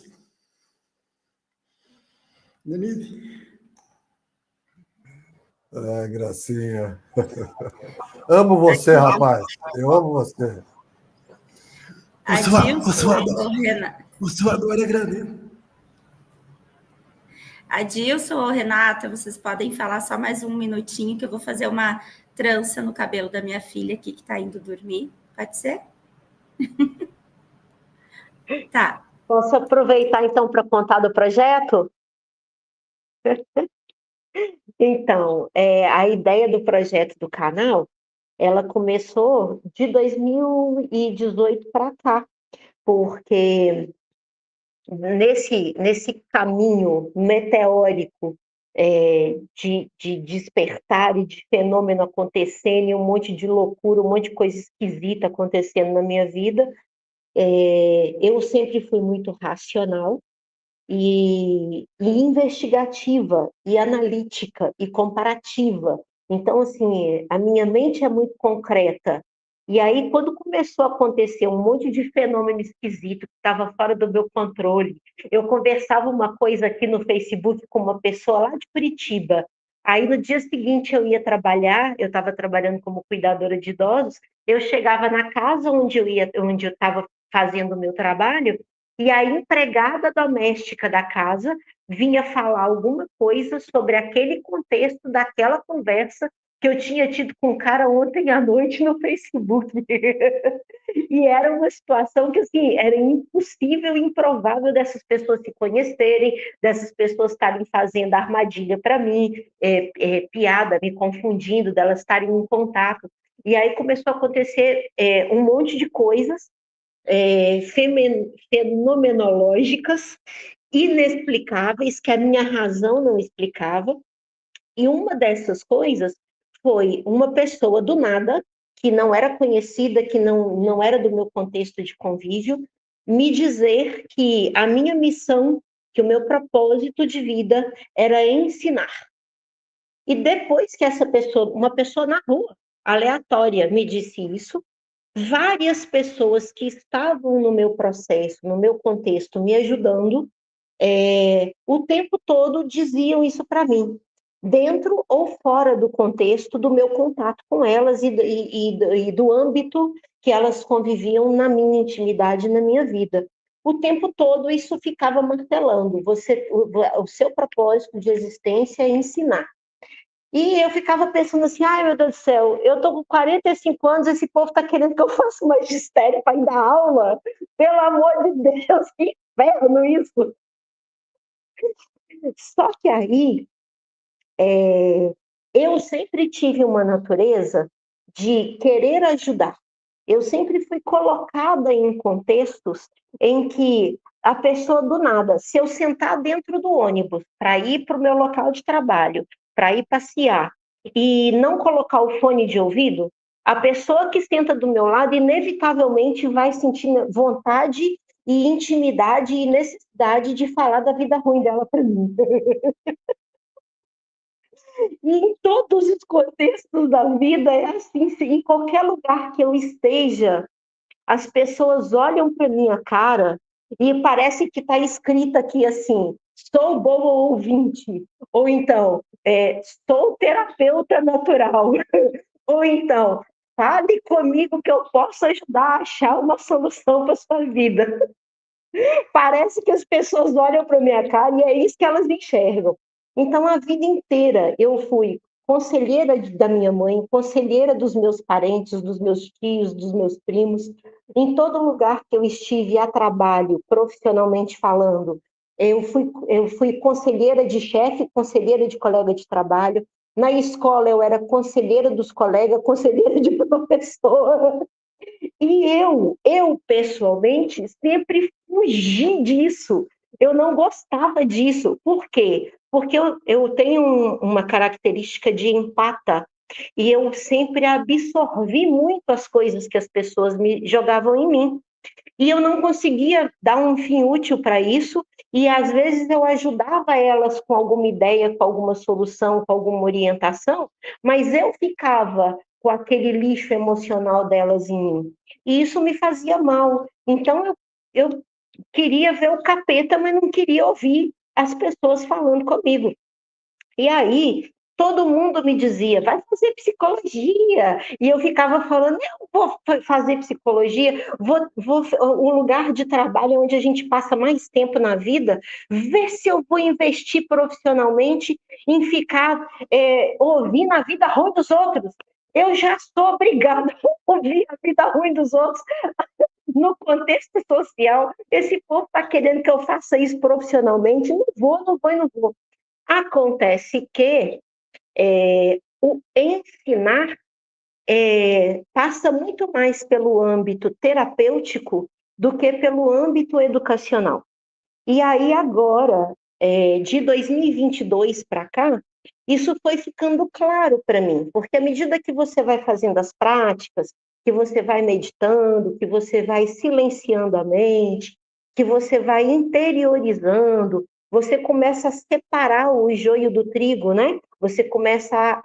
Denise? Gracinha. Amo você, rapaz. Eu amo você. O suador é grande. Adilson ou Renata, vocês podem falar só mais um minutinho que eu vou fazer uma trança no cabelo da minha filha aqui que está indo dormir. Pode ser? Tá. Posso aproveitar, então, para contar do projeto? Então, a ideia do projeto do canal, ela começou de 2018 para cá, porque nesse caminho meteórico de despertar e de fenômeno acontecendo, e um monte de loucura, um monte de coisa esquisita acontecendo na minha vida, eu sempre fui muito racional e investigativa, e analítica, e comparativa. Então, assim, a minha mente é muito concreta. E aí, quando começou a acontecer um monte de fenômeno esquisito que estava fora do meu controle, eu conversava uma coisa aqui no Facebook com uma pessoa lá de Curitiba. Aí, no dia seguinte, eu ia trabalhar, eu estava trabalhando como cuidadora de idosos, eu chegava na casa onde eu estava fazendo o meu trabalho, e a empregada doméstica da casa vinha falar alguma coisa sobre aquele contexto daquela conversa que eu tinha tido com o cara ontem à noite no Facebook. E era uma situação que, assim, era impossível e improvável dessas pessoas se conhecerem, dessas pessoas estarem fazendo armadilha para mim, piada, me confundindo, delas estarem em contato. E aí começou a acontecer um monte de coisas fenomenológicas, inexplicáveis, que a minha razão não explicava. E uma dessas coisas foi uma pessoa do nada, que não era conhecida, que não era do meu contexto de convívio, me dizer que a minha missão, que o meu propósito de vida era ensinar. E depois que essa pessoa, uma pessoa na rua, aleatória, me disse isso, várias pessoas que estavam no meu processo, no meu contexto, me ajudando, o tempo todo diziam isso para mim, dentro ou fora do contexto do meu contato com elas e do âmbito que elas conviviam na minha intimidade, na minha vida. O tempo todo isso ficava martelando, o seu propósito de existência é ensinar. E eu ficava pensando assim, ai meu Deus do céu, eu tô com 45 anos, esse povo tá querendo que eu faça magistério para ir dar aula? Pelo amor de Deus, que inferno isso! Só que aí, eu sempre tive uma natureza de querer ajudar. Eu sempre fui colocada em contextos em que a pessoa do nada, se eu sentar dentro do ônibus para ir para o meu local de trabalho, para ir passear, e não colocar o fone de ouvido, a pessoa que senta do meu lado inevitavelmente vai sentir vontade e intimidade e necessidade de falar da vida ruim dela para mim. E em todos os contextos da vida é assim, em qualquer lugar que eu esteja, as pessoas olham para minha cara e parece que está escrito aqui assim: sou boa ouvinte, ou então, sou terapeuta natural, ou então, fale comigo que eu posso ajudar a achar uma solução para sua vida. Parece que as pessoas olham para minha cara e é isso que elas enxergam. Então, a vida inteira eu fui conselheira da minha mãe, conselheira dos meus parentes, dos meus tios, dos meus primos. Em todo lugar que eu estive a trabalho, profissionalmente falando, eu fui conselheira de chefe, conselheira de colega de trabalho. Na escola, eu era conselheira dos colegas, conselheira de professor. E eu pessoalmente, sempre fugi disso. Eu não gostava disso. Por quê? Porque eu tenho uma característica de empata e eu sempre absorvi muito as coisas que as pessoas me jogavam em mim. E eu não conseguia dar um fim útil para isso, e às vezes eu ajudava elas com alguma ideia, com alguma solução, com alguma orientação, mas eu ficava com aquele lixo emocional delas em mim. E isso me fazia mal. Então eu queria ver o capeta, mas não queria ouvir as pessoas falando comigo. E aí, todo mundo me dizia, vai fazer psicologia. E eu ficava falando, eu vou fazer psicologia, o lugar de trabalho é onde a gente passa mais tempo na vida, ver se eu vou investir profissionalmente em ficar ouvindo a vida ruim dos outros. Eu já sou obrigada a ouvir a vida ruim dos outros no contexto social. Esse povo está querendo que eu faça isso profissionalmente, não vou, não vou, não vou. Acontece que o ensinar passa muito mais pelo âmbito terapêutico do que pelo âmbito educacional. E aí agora, de 2022 para cá, isso foi ficando claro para mim, porque à medida que você vai fazendo as práticas, que você vai meditando, que você vai silenciando a mente, que você vai interiorizando, você começa a separar o joio do trigo, né? Você começa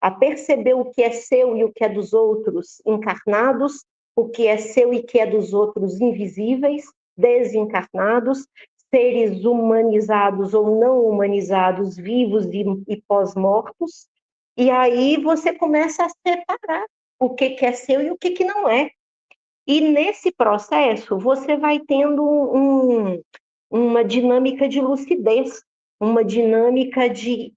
a perceber o que é seu e o que é dos outros encarnados, o que é seu e que é dos outros invisíveis, desencarnados, seres humanizados ou não humanizados, vivos e pós-mortos, e aí você começa a separar o que é seu e o que não é. E nesse processo você vai tendo uma dinâmica de lucidez, uma dinâmica de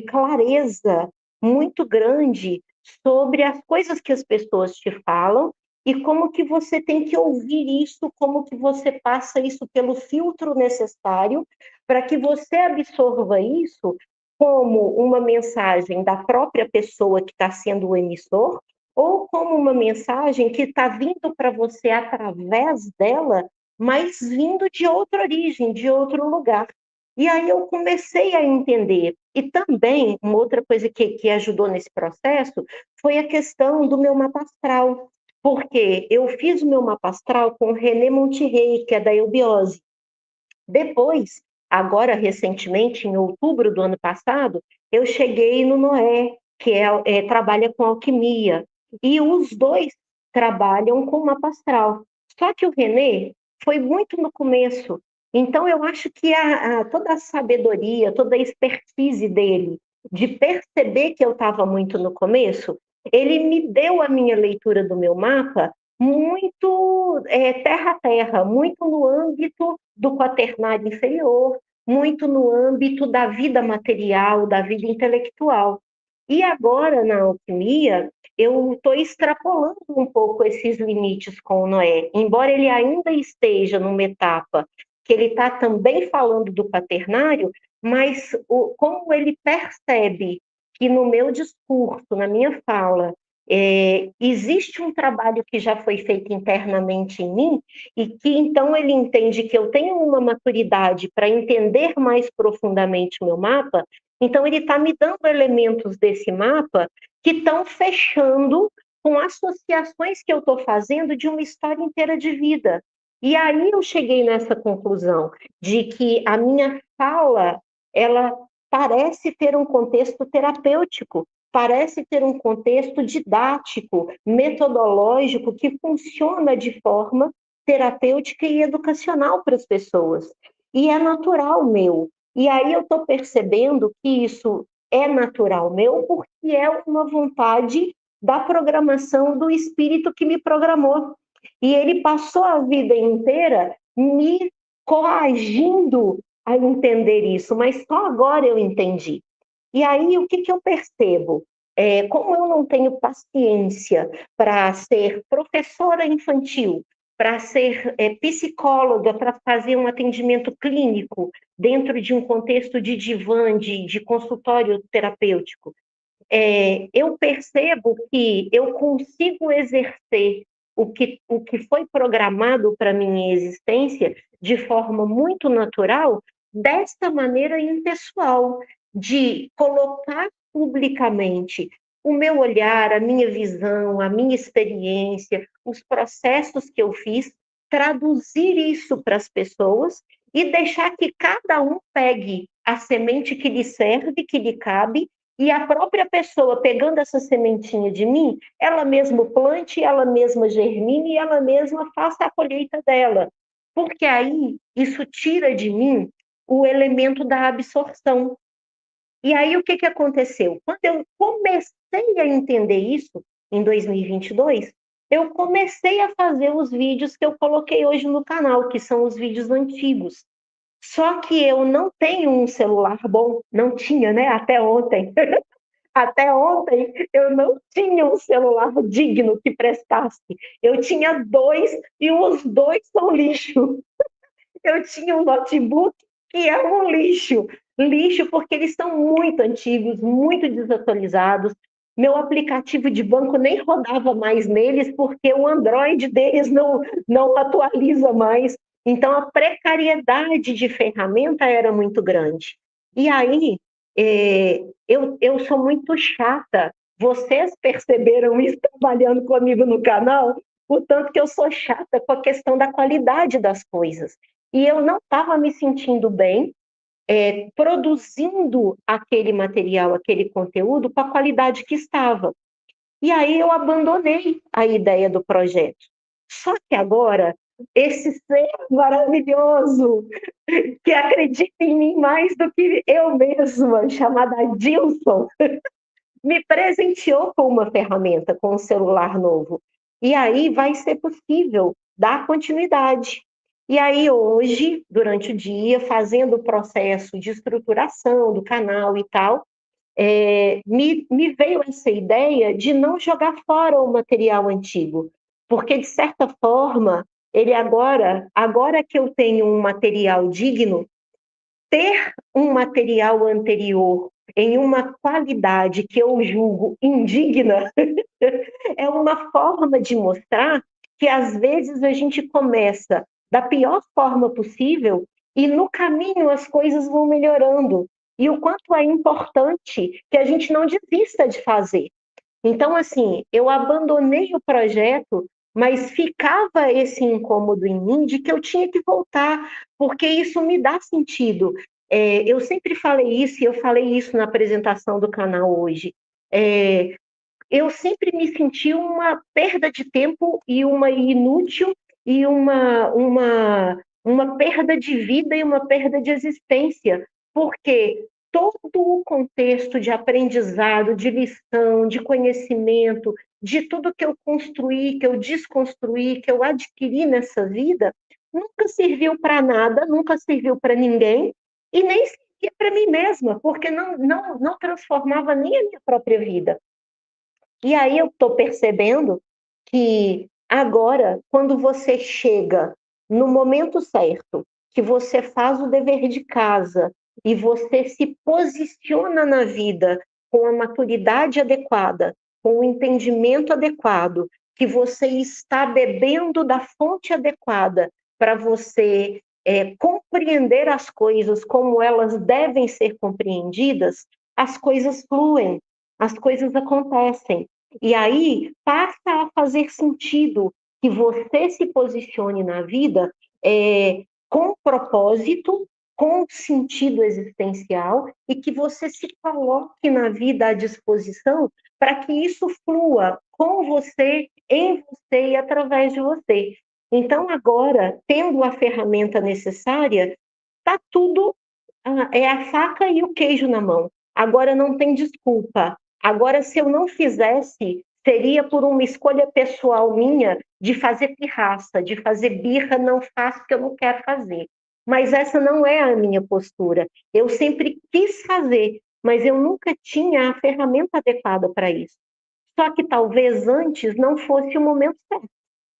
clareza muito grande sobre as coisas que as pessoas te falam e como que você tem que ouvir isso, como que você passa isso pelo filtro necessário para que você absorva isso como uma mensagem da própria pessoa que está sendo o emissor ou como uma mensagem que está vindo para você através dela, mas vindo de outra origem, de outro lugar. E aí eu comecei a entender. E também, uma outra coisa que ajudou nesse processo foi a questão do meu mapa astral, porque eu fiz o meu mapa astral com o René Monterrey, que é da eubiose. Depois, agora recentemente, em outubro do ano passado, eu cheguei no Noé, que trabalha com alquimia, e os dois trabalham com mapa astral. Só que o René foi muito no começo, então eu acho que toda a sabedoria, toda a expertise dele, de perceber que eu estava muito no começo, ele me deu a minha leitura do meu mapa muito terra a terra, muito no âmbito do quaternário inferior, muito no âmbito da vida material, da vida intelectual. E agora, na alquimia, eu estou extrapolando um pouco esses limites com o Noé. Embora ele ainda esteja numa etapa que ele está também falando do quaternário, mas como ele percebe que no meu discurso, na minha fala, existe um trabalho que já foi feito internamente em mim e que então ele entende que eu tenho uma maturidade para entender mais profundamente o meu mapa, então ele está me dando elementos desse mapa que estão fechando com associações que eu estou fazendo de uma história inteira de vida. E aí eu cheguei nessa conclusão de que a minha fala, ela parece ter um contexto terapêutico, parece ter um contexto didático, metodológico, que funciona de forma terapêutica e educacional para as pessoas. E é natural meu. E aí eu estou percebendo que isso é natural meu, porque é uma vontade da programação do espírito que me programou. E ele passou a vida inteira me coagindo a entender isso, mas só agora eu entendi. E aí, o que eu percebo? Como eu não tenho paciência para ser professora infantil, para ser psicóloga, para fazer um atendimento clínico dentro de um contexto de divã, de consultório terapêutico, eu percebo que eu consigo exercer o que foi programado para minha existência de forma muito natural, desta maneira impessoal, de colocar publicamente o meu olhar, a minha visão, a minha experiência, os processos que eu fiz, traduzir isso para as pessoas e deixar que cada um pegue a semente que lhe serve, que lhe cabe, e a própria pessoa, pegando essa sementinha de mim, ela mesma plante, ela mesma germine e ela mesma faça a colheita dela. Porque aí isso tira de mim o elemento da absorção. E aí o que aconteceu? Quando eu comecei a entender isso, em 2022, eu comecei a fazer os vídeos que eu coloquei hoje no canal, que são os vídeos antigos. Só que eu não tenho um celular bom, não tinha, né? Até ontem. Até ontem eu não tinha um celular digno que prestasse. Eu tinha dois e os dois são lixo. Eu tinha um notebook que é um lixo. Lixo porque eles são muito antigos, muito desatualizados. Meu aplicativo de banco nem rodava mais neles porque o Android deles não atualiza mais. Então, a precariedade de ferramenta era muito grande. E aí, eu sou muito chata. Vocês perceberam isso trabalhando comigo no canal? Portanto, que eu sou chata com a questão da qualidade das coisas. E eu não estava me sentindo bem produzindo aquele material, aquele conteúdo com a qualidade que estava. E aí eu abandonei a ideia do projeto. Só que agora, esse ser maravilhoso, que acredita em mim mais do que eu mesma, chamada Dilson, me presenteou com uma ferramenta, com um celular novo. E aí vai ser possível dar continuidade. E aí hoje, durante o dia, fazendo o processo de estruturação do canal e tal, me veio essa ideia de não jogar fora o material antigo, porque, de certa forma, ele agora que eu tenho um material digno, ter um material anterior em uma qualidade que eu julgo indigna é uma forma de mostrar que, às vezes, a gente começa da pior forma possível e, no caminho, as coisas vão melhorando. E o quanto é importante que a gente não desista de fazer. Então, assim, eu abandonei o projeto, mas ficava esse incômodo em mim de que eu tinha que voltar, porque isso me dá sentido. Eu sempre falei isso, e eu falei isso na apresentação do canal hoje. Eu sempre me senti uma perda de tempo e uma inútil e uma perda de vida e uma perda de existência, porque todo o contexto de aprendizado, de lição, de conhecimento, de tudo que eu construí, que eu desconstruí, que eu adquiri nessa vida, nunca serviu para nada, nunca serviu para ninguém, e nem servia para mim mesma, porque não transformava nem a minha própria vida. E aí eu estou percebendo que agora, quando você chega no momento certo, que você faz o dever de casa e você se posiciona na vida com a maturidade adequada, com o entendimento adequado, que você está bebendo da fonte adequada para você compreender as coisas como elas devem ser compreendidas, as coisas fluem, as coisas acontecem. E aí passa a fazer sentido que você se posicione na vida com propósito, com sentido existencial, e que você se coloque na vida à disposição para que isso flua com você, em você e através de você. Então, agora, tendo a ferramenta necessária, está tudo, é a faca e o queijo na mão. Agora não tem desculpa. Agora, se eu não fizesse, seria por uma escolha pessoal minha de fazer pirraça, de fazer birra, não faço porque eu não quero fazer. Mas essa não é a minha postura. Eu sempre quis fazer, mas eu nunca tinha a ferramenta adequada para isso. Só que talvez antes não fosse o momento certo.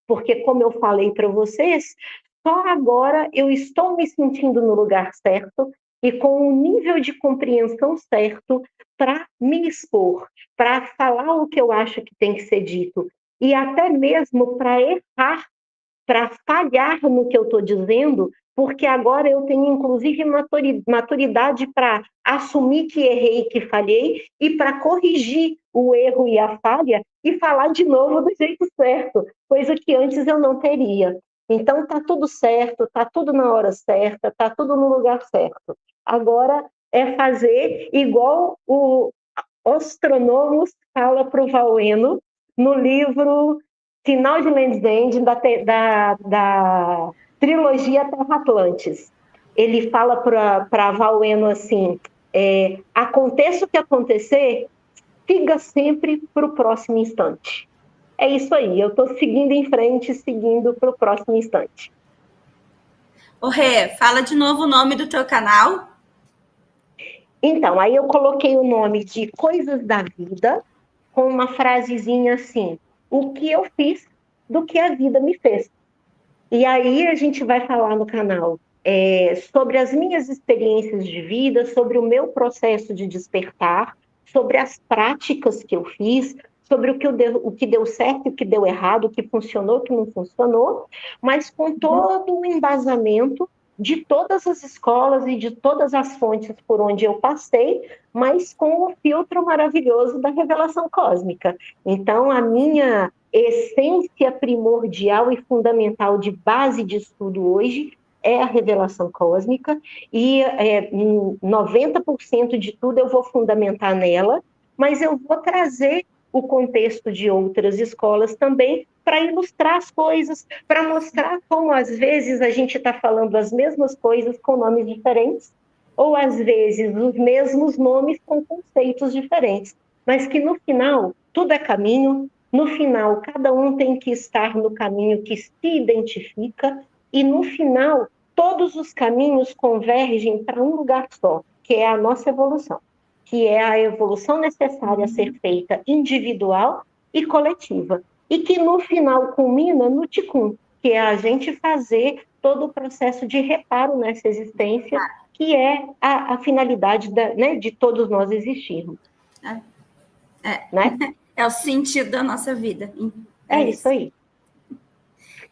Porque, como eu falei para vocês, só agora eu estou me sentindo no lugar certo e com o nível de compreensão certo para me expor, para falar o que eu acho que tem que ser dito, e até mesmo para errar, para falhar no que eu estou dizendo, porque agora eu tenho, inclusive, maturidade para assumir que errei, que falhei, e para corrigir o erro e a falha e falar de novo do jeito certo, coisa que antes eu não teria. Então, está tudo certo, está tudo na hora certa, está tudo no lugar certo. Agora é fazer igual o Ostromos fala para o Valeno no livro Final de Land's End, da trilogia Terra Atlantis. Ele fala para Valeno assim, aconteça o que acontecer, siga sempre para o próximo instante. É isso aí, eu estou seguindo em frente, seguindo para o próximo instante. Ô Rê, fala de novo o nome do teu canal. Então, aí eu coloquei o nome de Coisas da Vida, com uma frasezinha assim, o que eu fiz do que a vida me fez. E aí a gente vai falar no canal sobre as minhas experiências de vida, sobre o meu processo de despertar, sobre as práticas que eu fiz, sobre o que deu certo, o que deu errado, o que funcionou, o que não funcionou, mas com todo o embasamento de todas as escolas e de todas as fontes por onde eu passei, mas com o filtro maravilhoso da revelação cósmica. Então, a minha essência primordial e fundamental de base de estudo hoje é a revelação cósmica, e 90% de tudo eu vou fundamentar nela, mas eu vou trazer o contexto de outras escolas também para ilustrar as coisas, para mostrar como às vezes a gente está falando as mesmas coisas com nomes diferentes, ou às vezes os mesmos nomes com conceitos diferentes, mas que no final tudo é caminho. No final, cada um tem que estar no caminho que se identifica, e no final, todos os caminhos convergem para um lugar só, que é a nossa evolução, que é a evolução necessária a ser feita individual e coletiva, e que no final culmina no Tikkun, que é a gente fazer todo o processo de reparo nessa existência, que é a finalidade de todos nós existirmos. Né? É o sentido da nossa vida. É isso aí.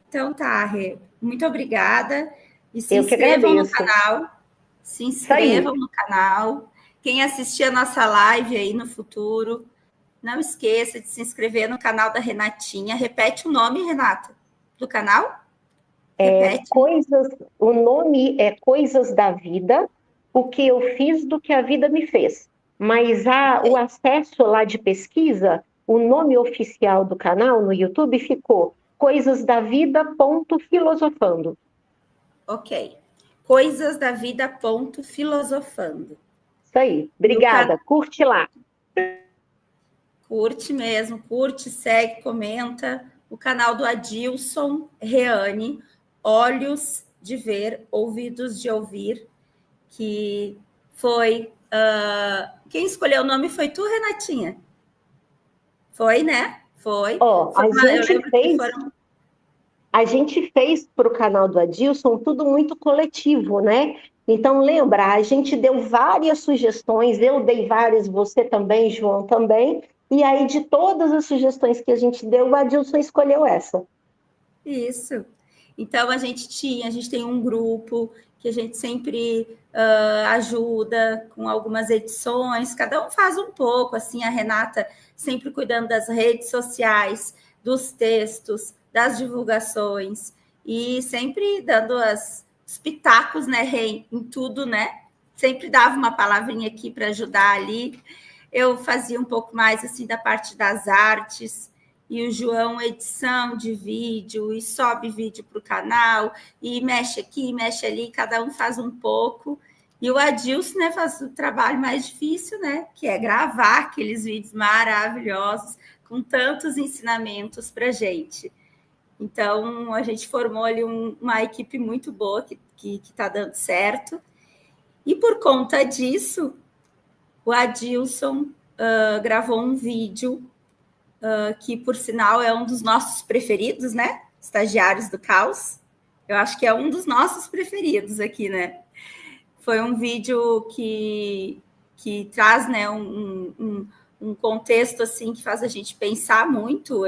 Então tá, Rê. Muito obrigada. E se Eu que inscrevam agradeço. no canal. Se inscrevam no canal. Quem assistir a nossa live aí no futuro, não esqueça de se inscrever no canal da Renatinha. Repete o nome, Renata, do canal? Repete. O nome é Coisas da Vida, o que eu fiz do que a vida me fez. Mas o acesso lá de pesquisa, o nome oficial do canal no YouTube ficou Coisas da Vida.filosofando. Ok. Coisas da Vida.filosofando. Isso aí. Obrigada. Curte lá. Curte mesmo. Curte, segue, comenta. O canal do Adilson Reane, Olhos de Ver, Ouvidos de Ouvir. que foi... quem escolheu o nome foi tu, Renatinha? Foi, né? Foi. A gente fez para o canal do Adilson tudo muito coletivo, né? Então, lembra, a gente deu várias sugestões, eu dei várias, você também, João também, e aí de todas as sugestões que a gente deu, o Adilson escolheu essa. Isso. Então, a gente tem um grupo que a gente sempre ajuda com algumas edições, cada um faz um pouco, assim, a Renata sempre cuidando das redes sociais, dos textos, das divulgações, e sempre dando os pitacos, né, Rei, em tudo, né? Sempre dava uma palavrinha aqui para ajudar ali. Eu fazia um pouco mais, assim, da parte das artes, e o João, edição de vídeo, e sobe vídeo para o canal, e mexe aqui, mexe ali, cada um faz um pouco. E o Adilson, né, faz o trabalho mais difícil, né, que é gravar aqueles vídeos maravilhosos, com tantos ensinamentos para a gente. Então, a gente formou ali uma equipe muito boa, que está dando certo. E por conta disso, o Adilson gravou um vídeo que, por sinal, é um dos nossos preferidos, né? Estagiários do Caos. Eu acho que é um dos nossos preferidos aqui, né? Foi um vídeo que traz, né, um contexto, assim, que faz a gente pensar muito,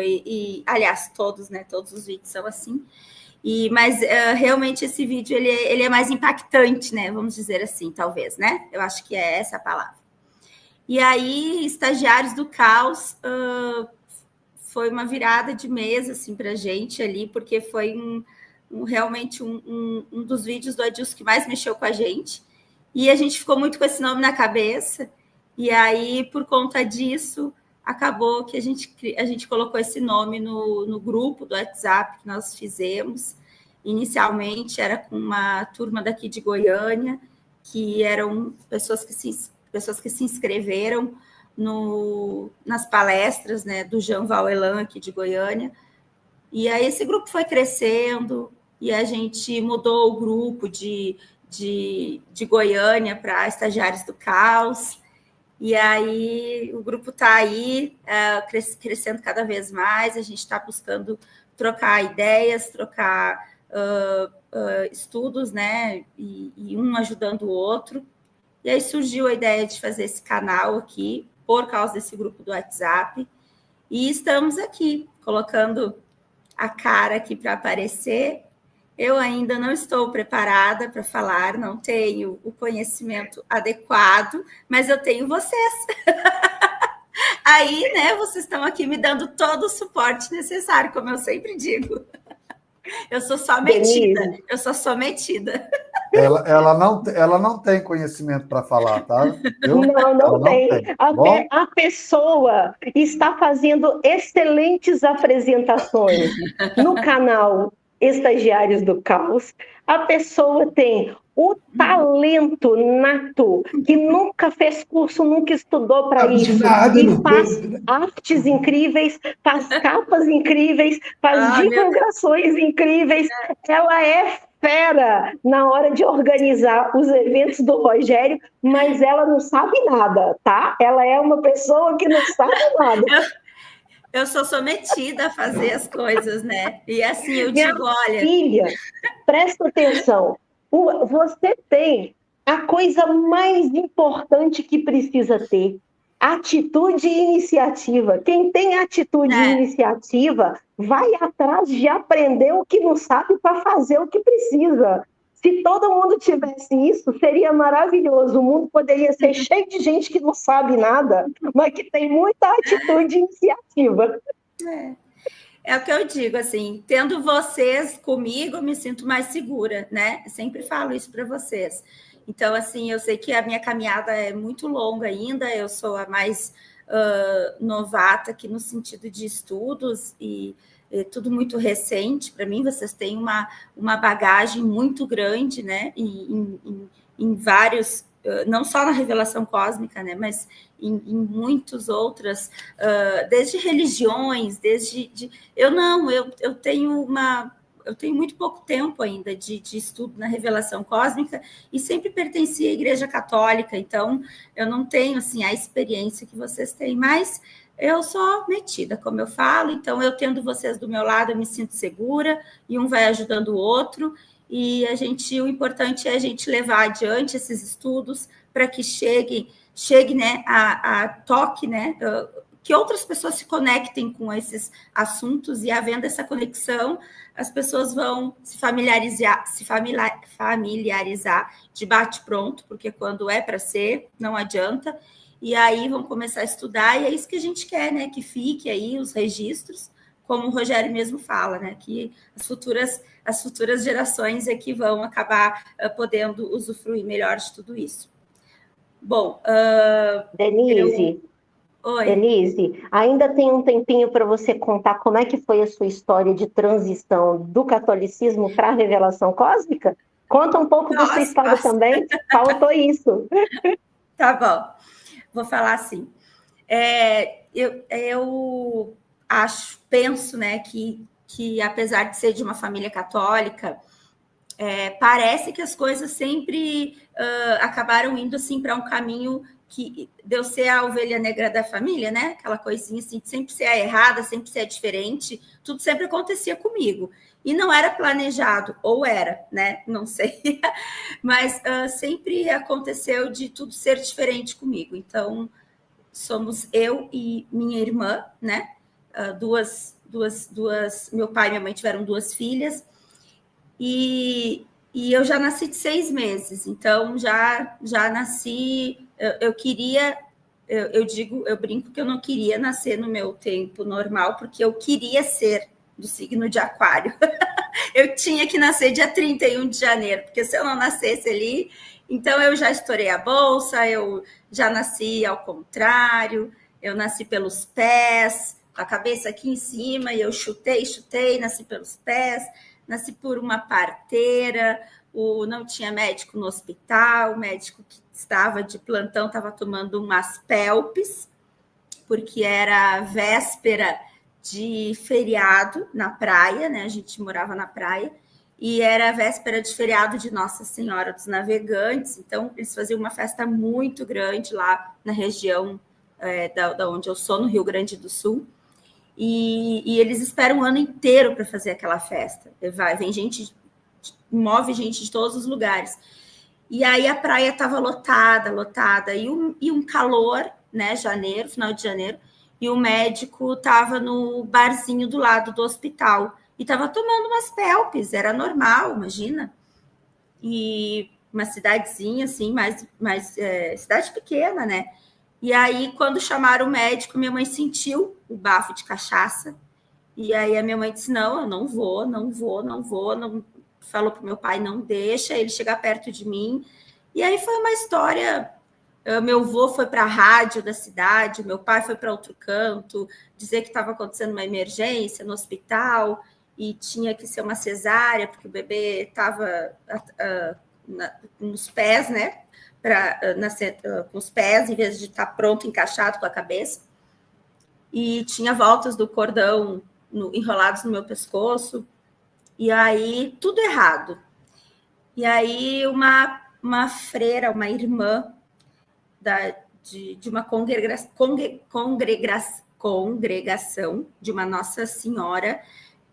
aliás, todos, né? Todos os vídeos são assim. Mas realmente esse vídeo ele é mais impactante, né? Vamos dizer assim, talvez, né? Eu acho que é essa a palavra. E aí, Estagiários do Caos foi uma virada de mesa, assim, para a gente ali, porque foi realmente um dos vídeos do Adilson que mais mexeu com a gente. E a gente ficou muito com esse nome na cabeça. E aí, por conta disso, acabou que a gente colocou esse nome no grupo do WhatsApp que nós fizemos. Inicialmente, era com uma turma daqui de Goiânia, que eram pessoas que se inscreveram nas palestras, né, do Jean Vauelan, aqui de Goiânia. E aí esse grupo foi crescendo e a gente mudou o grupo de Goiânia para Estagiários do Caos. E aí o grupo está aí crescendo cada vez mais. A gente está buscando trocar ideias, trocar estudos, né? E um ajudando o outro. E aí surgiu a ideia de fazer esse canal aqui, por causa desse grupo do WhatsApp. E estamos aqui, colocando a cara aqui para aparecer. Eu ainda não estou preparada para falar, não tenho o conhecimento adequado, mas eu tenho vocês. Aí, né, vocês estão aqui me dando todo o suporte necessário, como eu sempre digo. Eu sou só metida, eu sou metida. Ela não tem conhecimento para falar, tá? Não tem. A pessoa está fazendo excelentes apresentações no canal Estagiários do Caos. A pessoa tem o talento nato, que nunca fez curso, nunca estudou para isso. E faz artes incríveis, faz capas incríveis, faz divulgações incríveis. Ela é fera na hora de organizar os eventos do Rogério, mas ela não sabe nada, tá? Ela é uma pessoa que não sabe nada. Eu sou metida a fazer as coisas, né? E assim, eu digo, olha... Filha, presta atenção. Você tem a coisa mais importante que precisa ter. Atitude e iniciativa. Quem tem atitude e iniciativa vai atrás de aprender o que não sabe para fazer o que precisa. Se todo mundo tivesse isso, seria maravilhoso. O mundo poderia ser cheio de gente que não sabe nada, mas que tem muita atitude e iniciativa. É o que eu digo, assim, tendo vocês comigo, eu me sinto mais segura, né? Eu sempre falo isso para vocês. Então, assim, eu sei que a minha caminhada é muito longa ainda, eu sou a mais novata aqui no sentido de estudos e tudo muito recente. Para mim, vocês têm uma bagagem muito grande, né? Em vários, não só na revelação cósmica, né? Mas em muitas outras, desde religiões, eu tenho eu tenho muito pouco tempo ainda de estudo na revelação cósmica e sempre pertenci à Igreja Católica, então eu não tenho assim a experiência que vocês têm, mas eu sou metida, como eu falo, então eu tendo vocês do meu lado, eu me sinto segura e um vai ajudando o outro, e o importante é a gente levar adiante esses estudos para que chegue, né, a toque, né, que outras pessoas se conectem com esses assuntos, e havendo essa conexão, as pessoas vão se familiarizar de bate-pronto, porque quando é para ser, não adianta, e aí vão começar a estudar, e é isso que a gente quer, né? Que fique aí os registros, como o Rogério mesmo fala, né? Que as futuras gerações é que vão acabar podendo usufruir melhor de tudo isso. Bom, Denise, Oi. Denise, ainda tem um tempinho para você contar como é que foi a sua história de transição do catolicismo para a revelação cósmica? Conta um pouco da sua história também. Faltou isso. Tá bom. Vou falar assim. Eu penso, né, que apesar de ser de uma família católica, parece que as coisas sempre acabaram indo assim para um caminho que deu ser a ovelha negra da família, né? Aquela coisinha assim, de sempre ser a errada, sempre ser a diferente, tudo sempre acontecia comigo. E não era planejado, ou era, né? Não sei. Mas sempre aconteceu de tudo ser diferente comigo. Então, somos eu e minha irmã, né? Meu pai e minha mãe tiveram 2 filhas, e eu já nasci de 6 meses, então já nasci. Eu queria, eu brinco que eu não queria nascer no meu tempo normal, porque eu queria ser do signo de Aquário. Eu tinha que nascer dia 31 de janeiro, porque se eu não nascesse ali, então eu já estourei a bolsa, eu já nasci ao contrário, eu nasci pelos pés, com a cabeça aqui em cima, e eu chutei, nasci pelos pés, nasci por uma parteira, não tinha médico no hospital, o médico que estava de plantão estava tomando umas pelpes, porque era véspera de feriado na praia, né? A gente morava na praia, e era a véspera de feriado de Nossa Senhora dos Navegantes, então eles faziam uma festa muito grande lá na região da onde eu sou, no Rio Grande do Sul, e eles esperam um ano inteiro para fazer aquela festa. Vem gente, move gente de todos os lugares. E aí a praia estava lotada, e um calor, né? Janeiro, final de janeiro, e o médico estava no barzinho do lado do hospital e estava tomando umas pelpes, era normal, imagina. E uma cidadezinha assim, cidade pequena, né? E aí, quando chamaram o médico, minha mãe sentiu o bafo de cachaça. E aí a minha mãe disse: não, eu não vou. Falou para o meu pai: não deixa ele chegar perto de mim. E aí foi uma história. Meu avô foi para a rádio da cidade, meu pai foi para outro canto, dizer que estava acontecendo uma emergência no hospital e tinha que ser uma cesárea, porque o bebê estava nos pés, né? Nascer com os pés, em vez de estar pronto, encaixado com a cabeça. E tinha voltas do cordão enrolados no meu pescoço. E aí, tudo errado. E aí, uma freira, uma irmã de uma congregação de uma Nossa Senhora,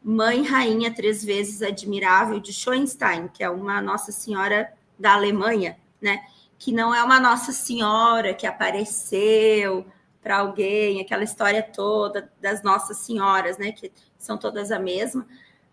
Mãe Rainha 3 vezes admirável de Schoenstein, que é uma Nossa Senhora da Alemanha, né? Que não é uma Nossa Senhora que apareceu para alguém, aquela história toda das Nossas Senhoras, né? Que são todas a mesma,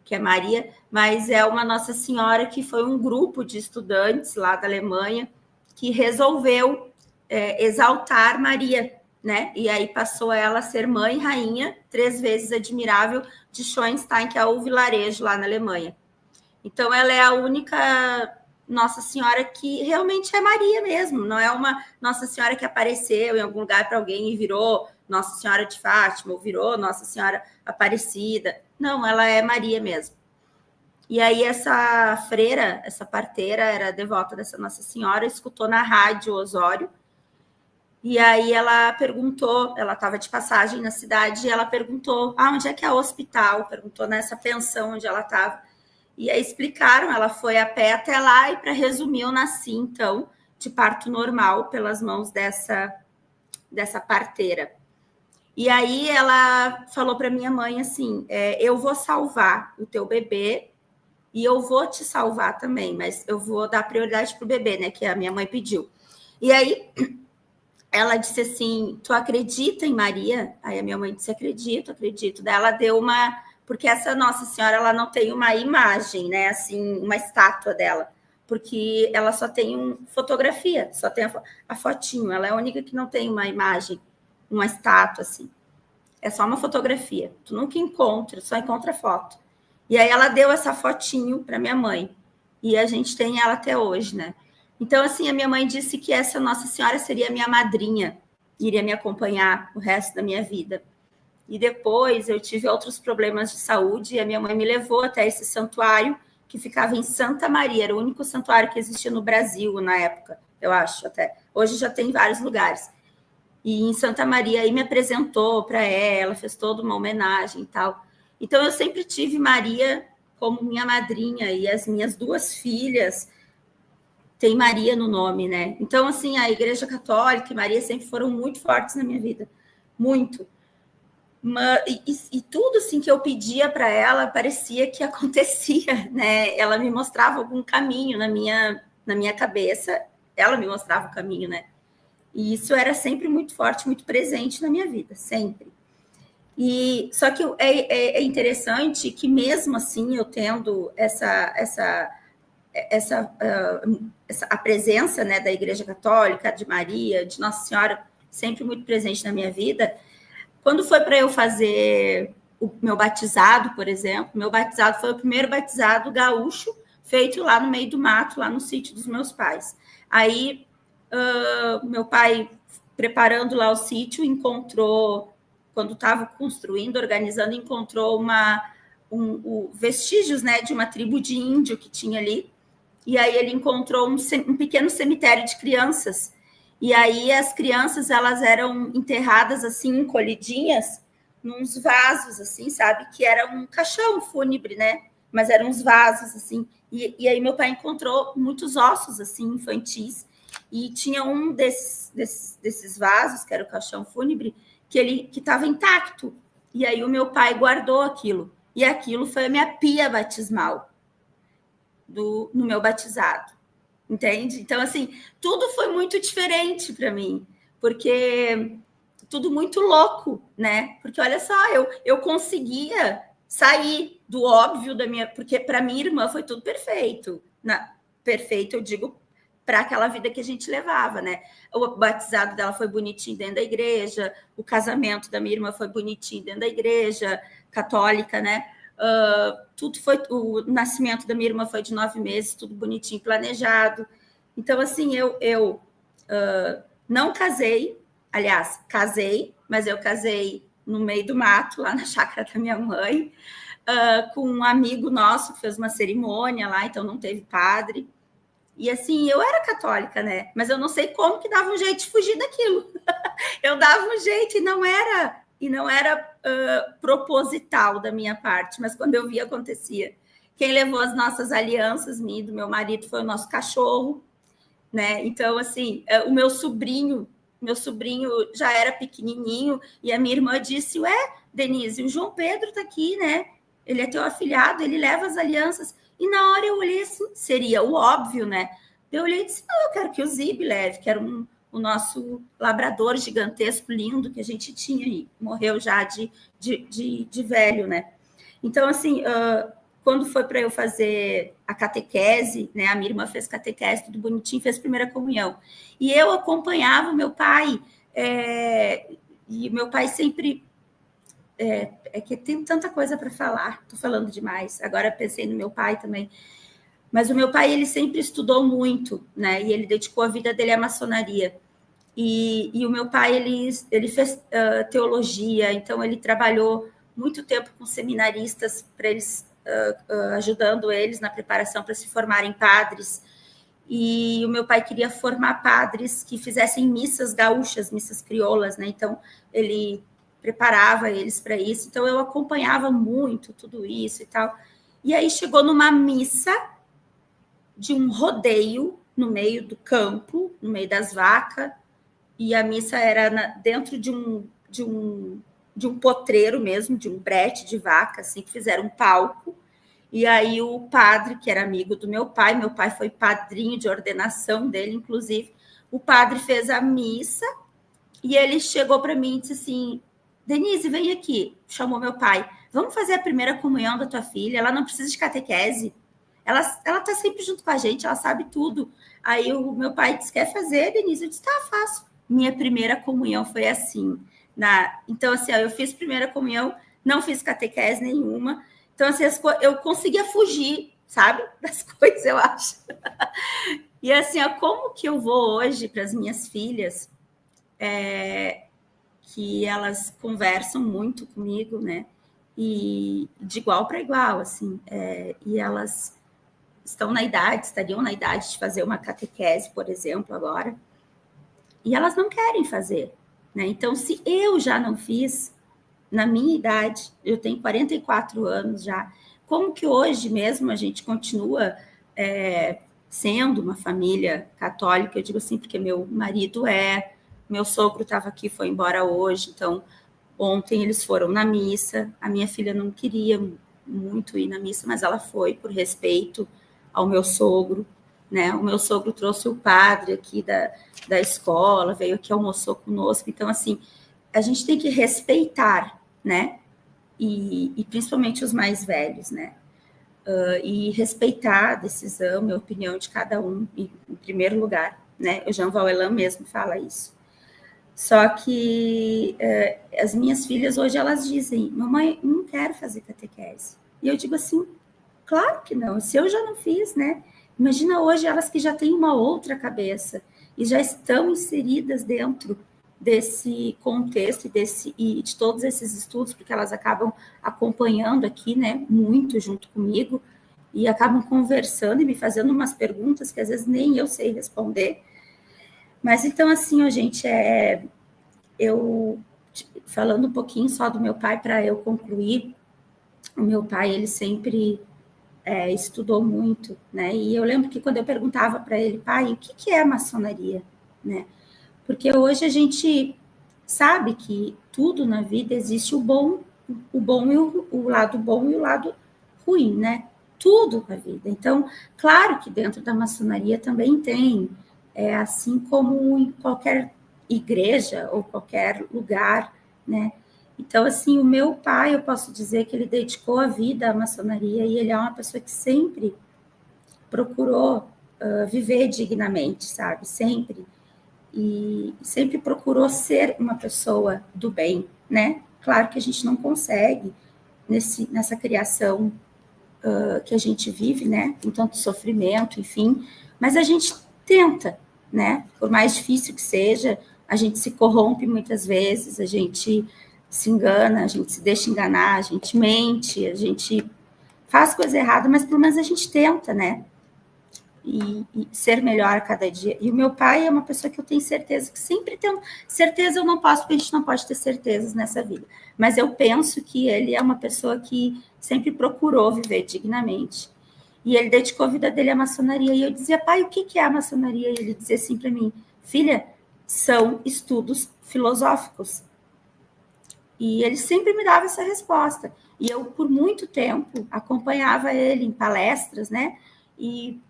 que é Maria, mas é uma Nossa Senhora que foi um grupo de estudantes lá da Alemanha que resolveu exaltar Maria, né? E aí passou ela a ser Mãe Rainha 3 vezes admirável de Schoenstein, que é o vilarejo lá na Alemanha. Então ela é a única Nossa Senhora que realmente é Maria mesmo, não é uma Nossa Senhora que apareceu em algum lugar para alguém e virou Nossa Senhora de Fátima, ou virou Nossa Senhora Aparecida. Não, ela é Maria mesmo. E aí essa freira, essa parteira, era devota dessa Nossa Senhora, escutou na rádio Osório, e aí ela perguntou, ela estava de passagem na cidade, e ela perguntou, onde é que é o hospital? Perguntou nessa pensão onde ela estava. E aí explicaram, ela foi a pé até lá, e para resumir, eu nasci, então, de parto normal, pelas mãos dessa parteira. E aí ela falou para minha mãe assim, eu vou salvar o teu bebê e eu vou te salvar também, mas eu vou dar prioridade para o bebê, né, que a minha mãe pediu. E aí ela disse assim, tu acredita em Maria? Aí a minha mãe disse, acredito. Daí ela deu uma... Porque essa Nossa Senhora, ela não tem uma imagem, né, assim, uma estátua dela, porque ela só tem fotografia, só tem a fotinho, ela é a única que não tem uma imagem, uma estátua, assim. É só uma fotografia. Tu nunca encontra, só encontra foto. E aí ela deu essa fotinho para minha mãe. E a gente tem ela até hoje, né? Então, assim, a minha mãe disse que essa Nossa Senhora seria minha madrinha, iria me acompanhar o resto da minha vida. E depois eu tive outros problemas de saúde e a minha mãe me levou até esse santuário que ficava em Santa Maria, era o único santuário que existia no Brasil na época, eu acho até. Hoje já tem em vários lugares. E em Santa Maria aí me apresentou para ela, fez toda uma homenagem e tal. Então eu sempre tive Maria como minha madrinha e as minhas 2 filhas têm Maria no nome, né? Então, assim, a Igreja Católica e Maria sempre foram muito fortes na minha vida, muito. E tudo assim que eu pedia para ela parecia que acontecia, né? Ela me mostrava algum caminho na minha cabeça, ela me mostrava o caminho, né? E isso era sempre muito forte, muito presente na minha vida, sempre. E só que é interessante que mesmo assim eu tendo a presença, né, da Igreja Católica, de Maria, de Nossa Senhora, sempre muito presente na minha vida. Quando foi para eu fazer o meu batizado, por exemplo, meu batizado foi o primeiro batizado gaúcho feito lá no meio do mato, lá no sítio dos meus pais. Aí, meu pai, preparando lá o sítio, encontrou, quando estava construindo, organizando, encontrou vestígios, né, de uma tribo de índio que tinha ali. E aí ele encontrou um pequeno cemitério de crianças. E aí as crianças, elas eram enterradas assim, encolhidinhas, nos vasos, assim, sabe? Que era um caixão fúnebre, né? Mas eram uns vasos, assim. E aí meu pai encontrou muitos ossos, assim, infantis. E tinha um desses vasos, que era o caixão fúnebre, que estava intacto. E aí o meu pai guardou aquilo. E aquilo foi a minha pia batismal no meu batizado. Entende? Então, assim, tudo foi muito diferente para mim, porque tudo muito louco, né? Porque olha só, eu conseguia sair do óbvio da minha, porque para minha irmã foi tudo perfeito. Perfeito, eu digo, para aquela vida que a gente levava, né? O batizado dela foi bonitinho dentro da igreja, o casamento da minha irmã foi bonitinho dentro da igreja católica, né? Tudo foi, o nascimento da minha irmã foi de 9 meses, tudo bonitinho, planejado. Então, assim, eu não casei, aliás, casei, mas eu casei no meio do mato, lá na chácara da minha mãe, com um amigo nosso que fez uma cerimônia lá, então não teve padre. E assim, eu era católica, né? Mas eu não sei como que dava um jeito de fugir daquilo. Eu dava um jeito e não era proposital da minha parte, mas quando eu vi, acontecia. Quem levou as nossas alianças, minha e do meu marido, foi o nosso cachorro, né? Então, assim, o meu sobrinho já era pequenininho, e a minha irmã disse, Denise, o João Pedro tá aqui, né? Ele é teu afilhado, ele leva as alianças. E na hora eu olhei assim, seria o óbvio, né? Eu olhei e disse, não, eu quero que o Zib leve, que era o nosso labrador gigantesco, lindo, que a gente tinha, e morreu já de velho, né? Então, assim, quando foi para eu fazer a catequese, né? A minha irmã fez catequese, tudo bonitinho, fez primeira comunhão. E eu acompanhava o meu pai, e meu pai sempre... É que tem tanta coisa para falar, estou falando demais. Agora pensei no meu pai também. Mas o meu pai, ele sempre estudou muito, né? E ele dedicou a vida dele à maçonaria. E o meu pai, ele fez teologia, então ele trabalhou muito tempo com seminaristas, para eles, ajudando eles na preparação para se formarem padres. E o meu pai queria formar padres que fizessem missas gaúchas, missas crioulas, né? Então, ele preparava eles para isso. Então, eu acompanhava muito tudo isso e tal. E aí chegou numa missa de um rodeio no meio do campo, no meio das vacas, e a missa era dentro de um potreiro mesmo, de um brete de vaca, assim, que fizeram um palco. E aí o padre, que era amigo do meu pai foi padrinho de ordenação dele, inclusive, o padre fez a missa e ele chegou para mim e disse assim: Denise, vem aqui, chamou meu pai, vamos fazer a primeira comunhão da tua filha, ela não precisa de catequese, ela tá sempre junto com a gente, ela sabe tudo. Aí o meu pai disse: quer fazer, Denise? Eu disse: tá, faço. Minha primeira comunhão foi assim. Então, assim, eu fiz primeira comunhão, não fiz catequese nenhuma. Então, assim, eu conseguia fugir, sabe, das coisas, eu acho. E, assim, como que eu vou hoje para as minhas filhas, que elas conversam muito comigo, né? E de igual para igual, assim. E elas estariam na idade de fazer uma catequese, por exemplo, agora. E elas não querem fazer, né? Então, se eu já não fiz, na minha idade, eu tenho 44 anos já, como que hoje mesmo a gente continua sendo uma família católica? Eu digo assim, porque meu marido meu sogro estava aqui, foi embora hoje, então ontem eles foram na missa, a minha filha não queria muito ir na missa, mas ela foi por respeito ao meu sogro, né? O meu sogro trouxe o padre aqui da escola, veio aqui, almoçou conosco. Então, assim, a gente tem que respeitar, né? E principalmente os mais velhos, né? E respeitar a decisão e a opinião de cada um, em primeiro lugar, né? O Jean Valjean mesmo fala isso. Só que as minhas filhas hoje, elas dizem: mamãe, não quero fazer catequese. E eu digo assim: claro que não, se eu já não fiz, né? Imagina hoje elas que já têm uma outra cabeça e já estão inseridas dentro desse contexto e de todos esses estudos, porque elas acabam acompanhando aqui, né, muito junto comigo, e acabam conversando e me fazendo umas perguntas que às vezes nem eu sei responder. Mas então, assim, ó, gente, eu falando um pouquinho só do meu pai para eu concluir. O meu pai, ele sempre estudou muito, né? E eu lembro que quando eu perguntava para ele: pai, o que é a maçonaria, né? Porque hoje a gente sabe que tudo na vida existe o bom e o lado bom e o lado ruim, né? Tudo na vida. Então, claro que dentro da maçonaria também tem, assim como em qualquer igreja ou qualquer lugar, né? Então, assim, o meu pai, eu posso dizer que ele dedicou a vida à maçonaria e ele é uma pessoa que sempre procurou viver dignamente, sabe? Sempre. E sempre procurou ser uma pessoa do bem, né? Claro que a gente não consegue nessa criação que a gente vive, né? Com tanto sofrimento, enfim, mas a gente tenta, né? Por mais difícil que seja, a gente se corrompe muitas vezes, a gente se engana, a gente se deixa enganar, a gente mente, a gente faz coisa errada, mas pelo menos a gente tenta, né? E ser melhor a cada dia. E o meu pai é uma pessoa que eu tenho certeza que sempre tem certeza, eu não posso, porque a gente não pode ter certezas nessa vida, mas eu penso que ele é uma pessoa que sempre procurou viver dignamente, e ele dedicou a vida dele à maçonaria. E eu dizia: pai, o que é a maçonaria? E ele dizia assim para mim: filha, são estudos filosóficos. E ele sempre me dava essa resposta, e eu por muito tempo acompanhava ele em palestras, né? E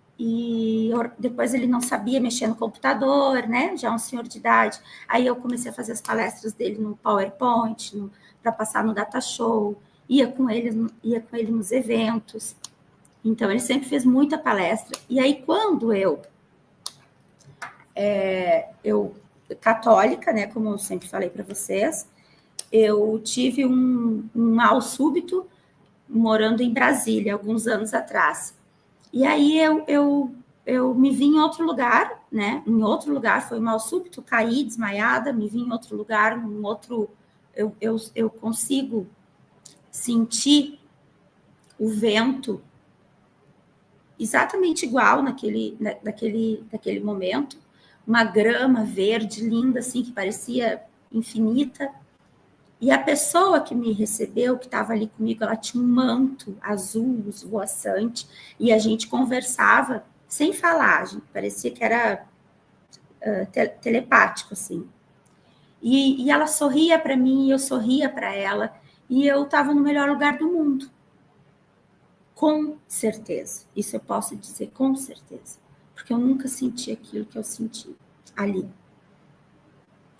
depois ele não sabia mexer no computador, né? Já um senhor de idade. Aí eu comecei a fazer as palestras dele no PowerPoint, para passar no Data Show, ia com ele nos eventos. Então, ele sempre fez muita palestra. E aí, quando eu católica, né? Como eu sempre falei para vocês, eu tive um mal súbito morando em Brasília, alguns anos atrás. E aí eu me vi em outro lugar, né? Em outro lugar, foi mal súbito, caí desmaiada, me vi em outro lugar, eu consigo sentir o vento exatamente igual naquele momento, uma grama verde linda, assim, que parecia infinita. E a pessoa que me recebeu, que estava ali comigo, ela tinha um manto azul, esvoaçante, e a gente conversava sem falar, parecia que era telepático, assim. E ela sorria para mim, e eu sorria para ela, e eu estava no melhor lugar do mundo. Com certeza. Isso eu posso dizer com certeza. Porque eu nunca senti aquilo que eu senti ali.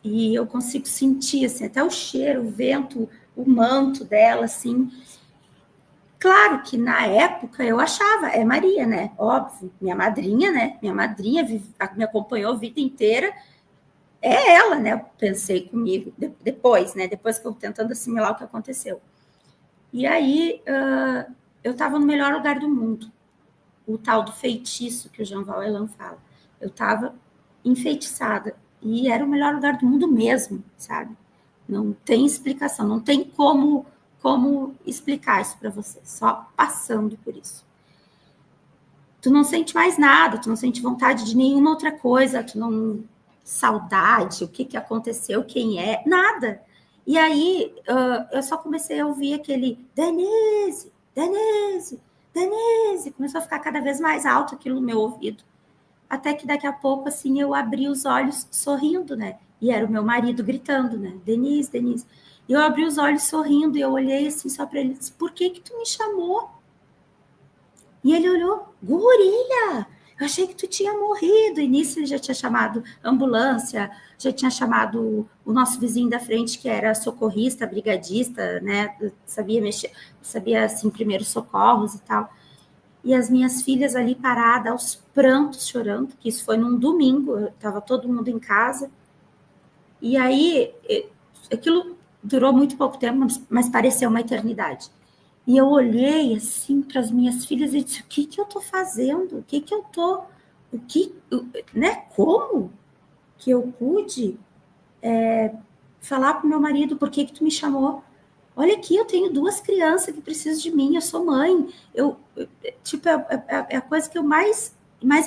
E eu consigo sentir, assim, até o cheiro, o vento, o manto dela, assim. Claro que na época eu achava, é Maria, né? Óbvio, minha madrinha, né? Minha madrinha me acompanhou a vida inteira. É ela, né? Eu pensei comigo depois, né? Depois que eu tentando assimilar o que aconteceu. E aí eu estava no melhor lugar do mundo. O tal do feitiço que o Jean Valjean fala. Eu estava enfeitiçada. E era o melhor lugar do mundo mesmo, sabe? Não tem explicação, não tem como explicar isso para você, só passando por isso. Tu não sente mais nada, tu não sente vontade de nenhuma outra coisa, tu não... Saudade, o que aconteceu, quem é, nada. E aí eu só comecei a ouvir aquele Denise, Denise, Denise, começou a ficar cada vez mais alto aquilo no meu ouvido. Até que daqui a pouco, assim, eu abri os olhos sorrindo, né? E era o meu marido gritando, né? Denise, Denise. E eu abri os olhos sorrindo e eu olhei assim só para ele e disse, por que tu me chamou? E ele olhou, guria, eu achei que tu tinha morrido. E nisso ele já tinha chamado ambulância, já tinha chamado o nosso vizinho da frente, que era socorrista, brigadista, né? Sabia mexer, sabia, assim, primeiros socorros e tal. E as minhas filhas ali paradas, aos prantos, chorando, que isso foi num domingo, estava todo mundo em casa. E aí, aquilo durou muito pouco tempo, mas pareceu uma eternidade. E eu olhei, assim, para as minhas filhas e disse, o que eu estou fazendo? Né? Como que eu pude falar para o meu marido, por que tu me chamou? Olha aqui, eu tenho 2 crianças que precisam de mim, eu sou mãe. É a coisa que eu mais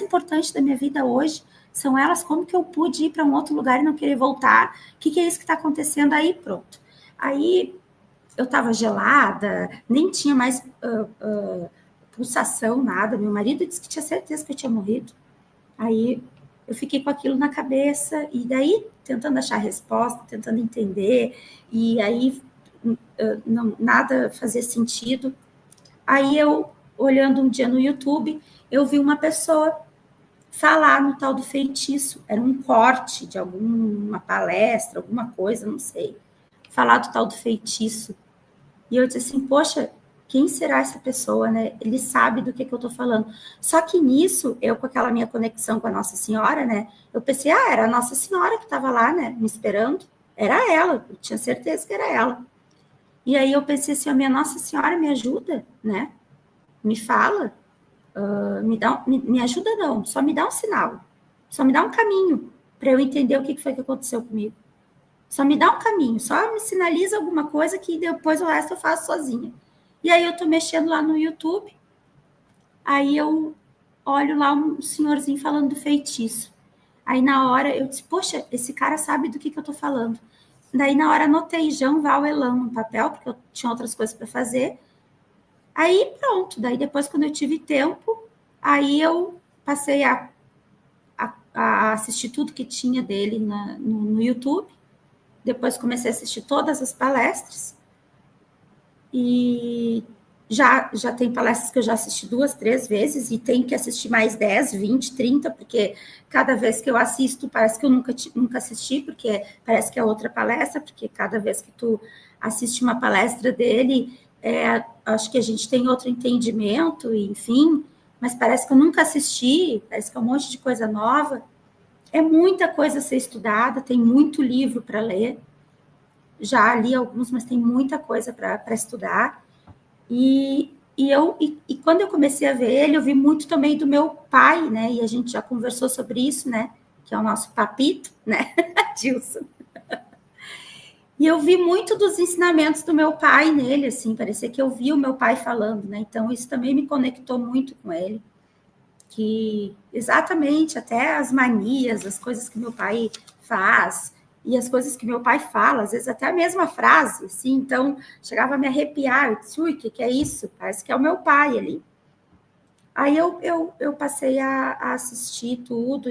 importante da minha vida hoje, são elas, como que eu pude ir para um outro lugar e não querer voltar? O que é isso que está acontecendo aí? Pronto. Aí eu estava gelada, nem tinha mais pulsação, nada. Meu marido disse que tinha certeza que eu tinha morrido. Aí eu fiquei com aquilo na cabeça, e daí tentando achar resposta, tentando entender, e aí nada fazia sentido. Aí eu, olhando um dia no YouTube, eu vi uma pessoa falar no tal do feitiço, era um corte de alguma palestra, alguma coisa, não sei, falar do tal do feitiço. E eu disse assim, poxa, quem será essa pessoa, né? Ele sabe do que eu tô falando. Só que nisso, eu com aquela minha conexão com a Nossa Senhora, né? Eu pensei, era a Nossa Senhora que estava lá, né? Me esperando. Era ela, eu tinha certeza que era ela. E aí eu pensei assim, a minha Nossa Senhora me ajuda, né? Me fala, me ajuda não, só me dá um sinal, só me dá um caminho para eu entender o que foi que aconteceu comigo. Só me dá um caminho, só me sinaliza alguma coisa que depois o resto eu faço sozinha. E aí eu tô mexendo lá no YouTube, aí eu olho lá um senhorzinho falando do feitiço. Aí na hora eu disse, poxa, esse cara sabe do que eu tô falando. Daí na hora anotei Jean Valjean no papel, porque eu tinha outras coisas para fazer. Aí pronto, daí depois quando eu tive tempo, aí eu passei a assistir tudo que tinha dele no YouTube. Depois comecei a assistir todas as palestras. E já tem palestras que eu já assisti 2, 3 vezes, e tenho que assistir mais 10, 20, 30, porque cada vez que eu assisto, parece que eu nunca assisti, porque parece que é outra palestra, porque cada vez que tu assiste uma palestra dele, acho que a gente tem outro entendimento, enfim, mas parece que eu nunca assisti, parece que é um monte de coisa nova. É muita coisa a ser estudada, tem muito livro para ler. Já li alguns, mas tem muita coisa para estudar. E quando eu comecei a ver ele, eu vi muito também do meu pai, né? E a gente já conversou sobre isso, né? Que é o nosso papito, né? Dilson. E eu vi muito dos ensinamentos do meu pai nele, assim, parecia que eu vi o meu pai falando, né? Então, isso também me conectou muito com ele. Que exatamente, até as manias, as coisas que meu pai faz, e as coisas que meu pai fala, às vezes até a mesma frase, assim, então chegava a me arrepiar, eu disse, ui, o que é isso? Parece que é o meu pai ali. Aí eu passei a assistir tudo,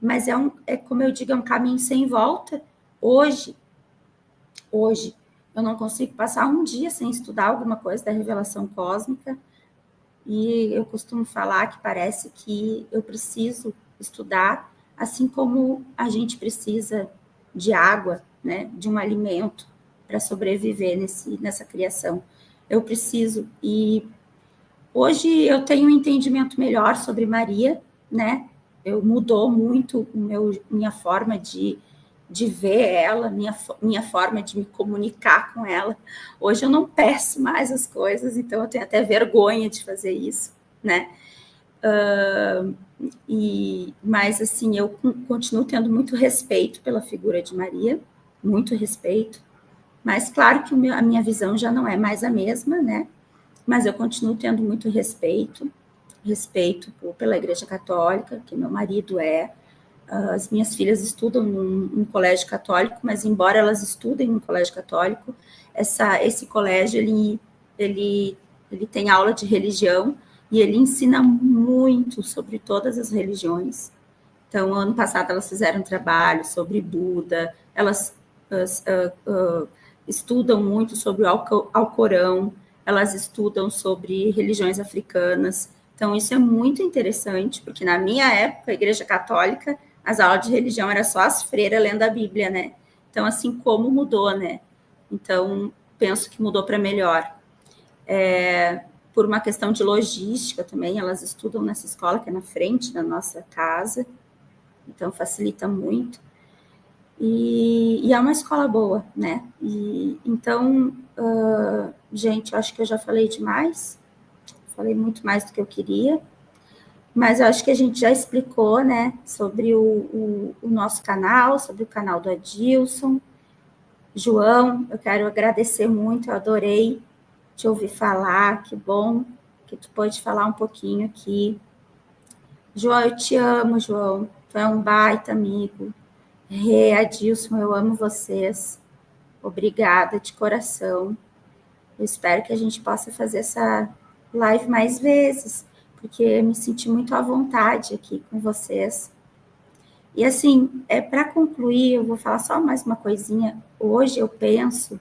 mas é como eu digo, é um caminho sem volta. Hoje, eu não consigo passar um dia sem estudar alguma coisa da revelação cósmica, e eu costumo falar que parece que eu preciso estudar, assim como a gente precisa de água, né, de um alimento para sobreviver nessa criação. Eu preciso, e hoje eu tenho um entendimento melhor sobre Maria, né? Mudou muito minha forma de ver ela, minha forma de me comunicar com ela. Hoje eu não peço mais as coisas, então eu tenho até vergonha de fazer isso, né? Mas assim, eu continuo tendo muito respeito pela figura de Maria, muito respeito, mas claro que a minha visão já não é mais a mesma, né? Mas eu continuo tendo muito respeito pela Igreja Católica, que meu marido é. As minhas filhas estudam num colégio católico, mas embora elas estudem num colégio católico, esse colégio, ele tem aula de religião e ele ensina muito sobre todas as religiões. Então, ano passado, elas fizeram um trabalho sobre Buda, elas estudam muito sobre o Alcorão, elas estudam sobre religiões africanas. Então, isso é muito interessante, porque na minha época, a Igreja Católica, as aulas de religião era só as freiras lendo a Bíblia, né? Então, assim, como mudou, né? Então, penso que mudou para melhor. Por uma questão de logística também, elas estudam nessa escola que é na frente da nossa casa, então facilita muito. E é uma escola boa, né? Então, gente, eu acho que eu já falei demais, falei muito mais do que eu queria, mas eu acho que a gente já explicou, né, sobre o nosso canal, sobre o canal do Adilson. João, eu quero agradecer muito, eu adorei te ouvir falar, que bom que tu pôde falar um pouquinho aqui. João, eu te amo, João, tu é um baita amigo. Adilson, eu amo vocês. Obrigada de coração. Eu espero que a gente possa fazer essa live mais vezes, porque me senti muito à vontade aqui com vocês. E assim, para concluir, eu vou falar só mais uma coisinha. Hoje eu penso,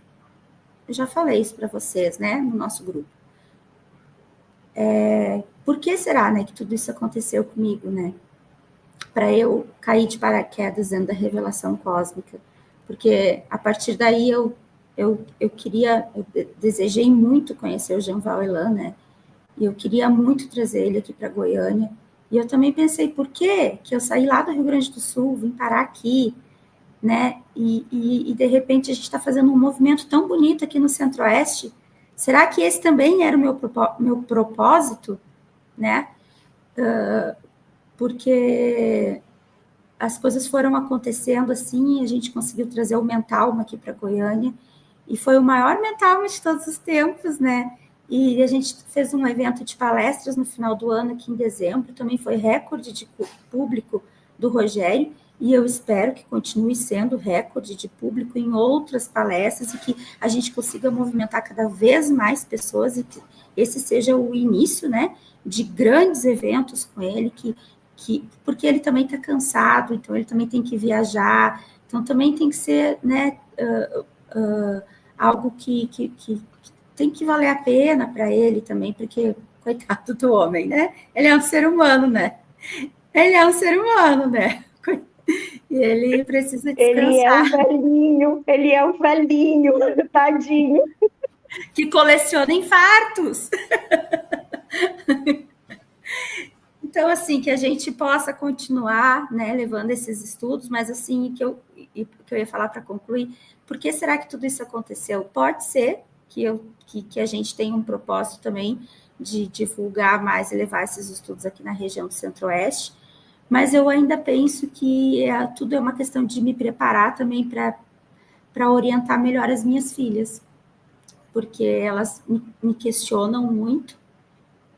eu já falei isso para vocês, né, no nosso grupo. Por que será, né, que tudo isso aconteceu comigo, né? Para eu cair de paraquedas dentro da revelação cósmica, porque a partir daí eu desejei muito conhecer o Jean-Val Elan, né? E eu queria muito trazer ele aqui para Goiânia. E eu também pensei, por que eu saí lá do Rio Grande do Sul, vim parar aqui, né? E de repente a gente está fazendo um movimento tão bonito aqui no Centro-Oeste. Será que esse também era o meu propósito, né? Porque as coisas foram acontecendo assim, a gente conseguiu trazer o Mentalma aqui para Goiânia, e foi o maior Mentalma de todos os tempos, né? E a gente fez um evento de palestras no final do ano, aqui em dezembro, também foi recorde de público do Rogério, e eu espero que continue sendo recorde de público em outras palestras, e que a gente consiga movimentar cada vez mais pessoas, e que esse seja o início, né, de grandes eventos com ele, porque ele também está cansado, então ele também tem que viajar, então também tem que ser, né, algo que tem que valer a pena para ele também, porque, coitado do homem, né? Ele é um ser humano, né? Ele é um ser humano, né? E ele precisa descansar. Ele é um velhinho, tadinho. Que coleciona infartos. Então, assim, que a gente possa continuar, né, levando esses estudos, mas, assim, que eu ia falar para concluir, por que será que tudo isso aconteceu? Pode ser que a gente tenha um propósito também de divulgar mais e levar esses estudos aqui na região do Centro-Oeste, mas eu ainda penso que tudo é uma questão de me preparar também para orientar melhor as minhas filhas, porque elas me questionam muito,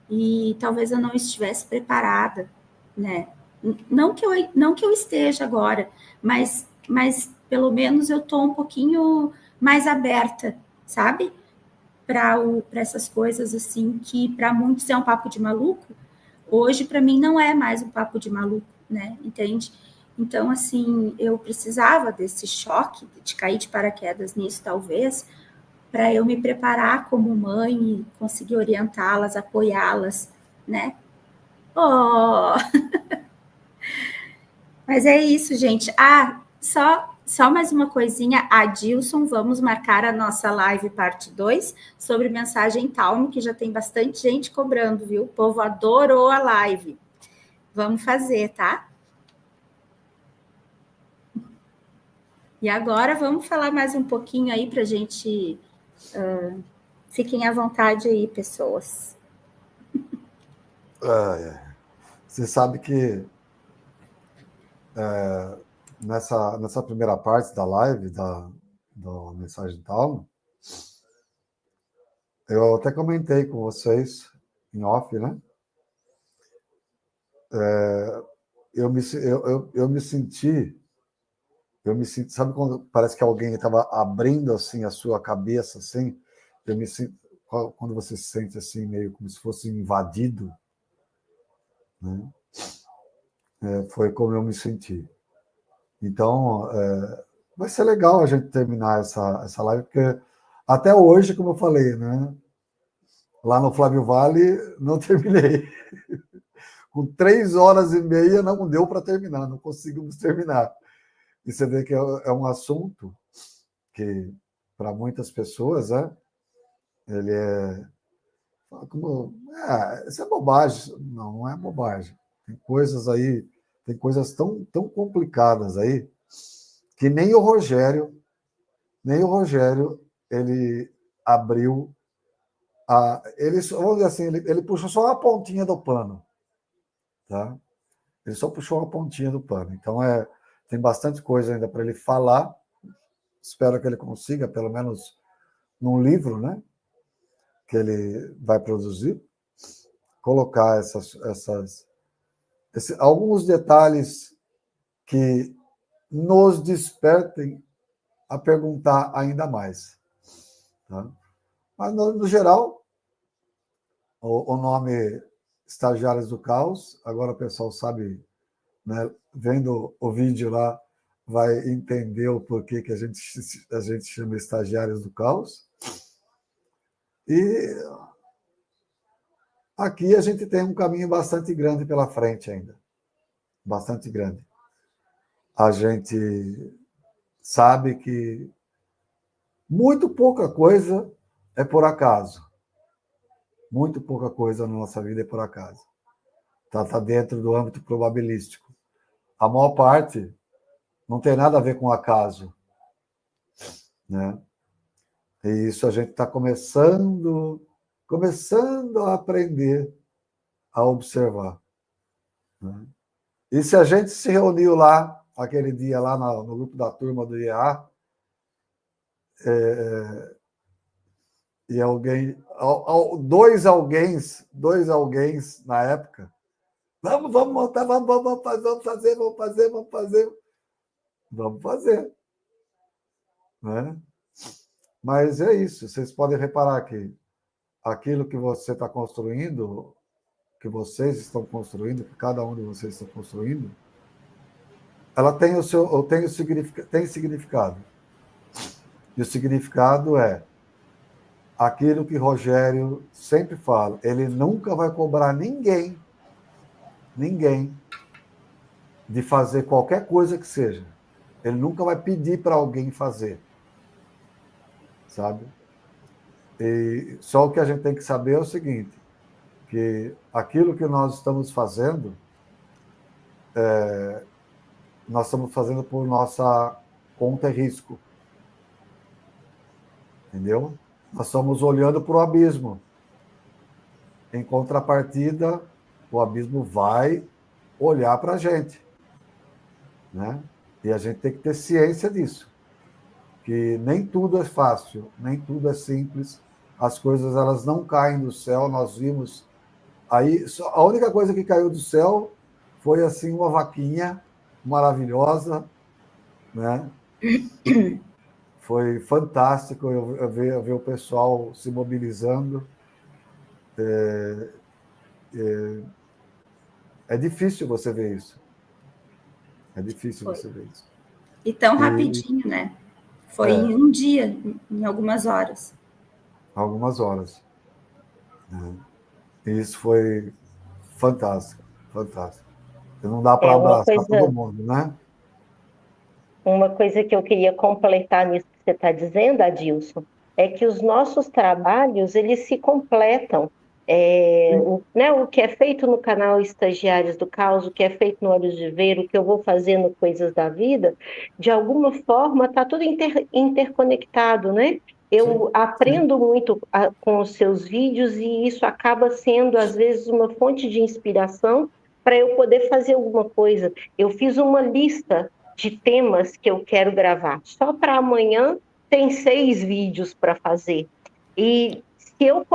e talvez eu não estivesse preparada, né? Não que eu esteja agora, mas pelo menos eu estou um pouquinho mais aberta, sabe? Para essas coisas assim, que para muitos é um papo de maluco, hoje para mim não é mais um papo de maluco, né? Entende? Então, assim, eu precisava desse choque, de cair de paraquedas nisso, talvez, para eu me preparar como mãe e conseguir orientá-las, apoiá-las, né? Oh! Mas é isso, gente. Só mais uma coisinha. Adilson, vamos marcar a nossa live parte 2 sobre mensagem Talmo, que já tem bastante gente cobrando, viu? O povo adorou a live. Vamos fazer, tá? E agora vamos falar mais um pouquinho aí para a gente... fiquem à vontade aí, pessoas. Você sabe que nessa primeira parte da live, da mensagem Talmo, eu até comentei com vocês, em off, né? Eu me senti, sabe quando parece que alguém estava abrindo assim a sua cabeça, assim? Eu me sinto, quando você se sente assim, meio como se fosse invadido, né? Foi como eu me senti. Então, vai ser legal a gente terminar essa live, porque até hoje, como eu falei, né? Lá no Flávio Vale, não terminei. Com 3 horas e meia não deu para terminar, não conseguimos terminar. E você vê que é um assunto que, para muitas pessoas, ele é... isso é bobagem. Não, não é bobagem. Tem coisas aí, tem coisas tão complicadas aí, que nem o Rogério, ele abriu vamos dizer assim, ele puxou só uma pontinha do pano, tá? Ele só puxou uma pontinha do pano. Então, tem bastante coisa ainda para ele falar. Espero que ele consiga, pelo menos num livro, né, que ele vai produzir, colocar alguns detalhes que nos despertem a perguntar ainda mais. Tá? Mas, no geral, o nome Estagiários do Caos, agora o pessoal sabe, né, vendo o vídeo lá, vai entender o porquê que a gente chama Estagiários do Caos. E aqui a gente tem um caminho bastante grande pela frente ainda. Bastante grande. A gente sabe que muito pouca coisa é por acaso. Muito pouca coisa na nossa vida é por acaso. Tá dentro do âmbito probabilístico. A maior parte não tem nada a ver com acaso, né? E isso a gente está começando a aprender a observar, né? E se a gente se reuniu lá, aquele dia lá no grupo da turma do IEA, e alguém, dois alguéns na época, vamos montar, vamos fazer, né? Mas é isso, vocês podem reparar que aquilo que você está construindo, que vocês estão construindo, que cada um de vocês está construindo, ela tem tem significado. E o significado é aquilo que Rogério sempre fala, ele nunca vai cobrar ninguém de fazer qualquer coisa que seja. Ele nunca vai pedir para alguém fazer, sabe? E só o que a gente tem que saber é o seguinte, que aquilo que nós estamos fazendo, nós estamos fazendo por nossa conta e risco. Entendeu? Nós estamos olhando para o abismo. Em contrapartida, o abismo vai olhar para a gente, né? E a gente tem que ter ciência disso, que nem tudo é fácil, nem tudo é simples, as coisas elas não caem do céu, nós vimos aí, a única coisa que caiu do céu foi assim uma vaquinha maravilhosa, né? Foi fantástico eu ver o pessoal se mobilizando. É difícil você ver isso. É difícil Foi. você ver isso. E tão rapidinho, né? Foi em um dia, em algumas horas. Algumas horas. Né? E isso foi fantástico, fantástico. Não dá para abraçar todo mundo, né? Uma coisa que eu queria completar nisso que você está dizendo, Adilson, é que os nossos trabalhos, eles se completam. O que é feito no canal Estagiários do Caos, o que é feito no Olhos de Ver, o que eu vou fazer no Coisas da Vida, de alguma forma está tudo interconectado, né? Eu aprendo muito com os seus vídeos e isso acaba sendo, às vezes, uma fonte de inspiração para eu poder fazer alguma coisa. Eu fiz uma lista de temas que eu quero gravar. Só para amanhã tem 6 vídeos para fazer. E se eu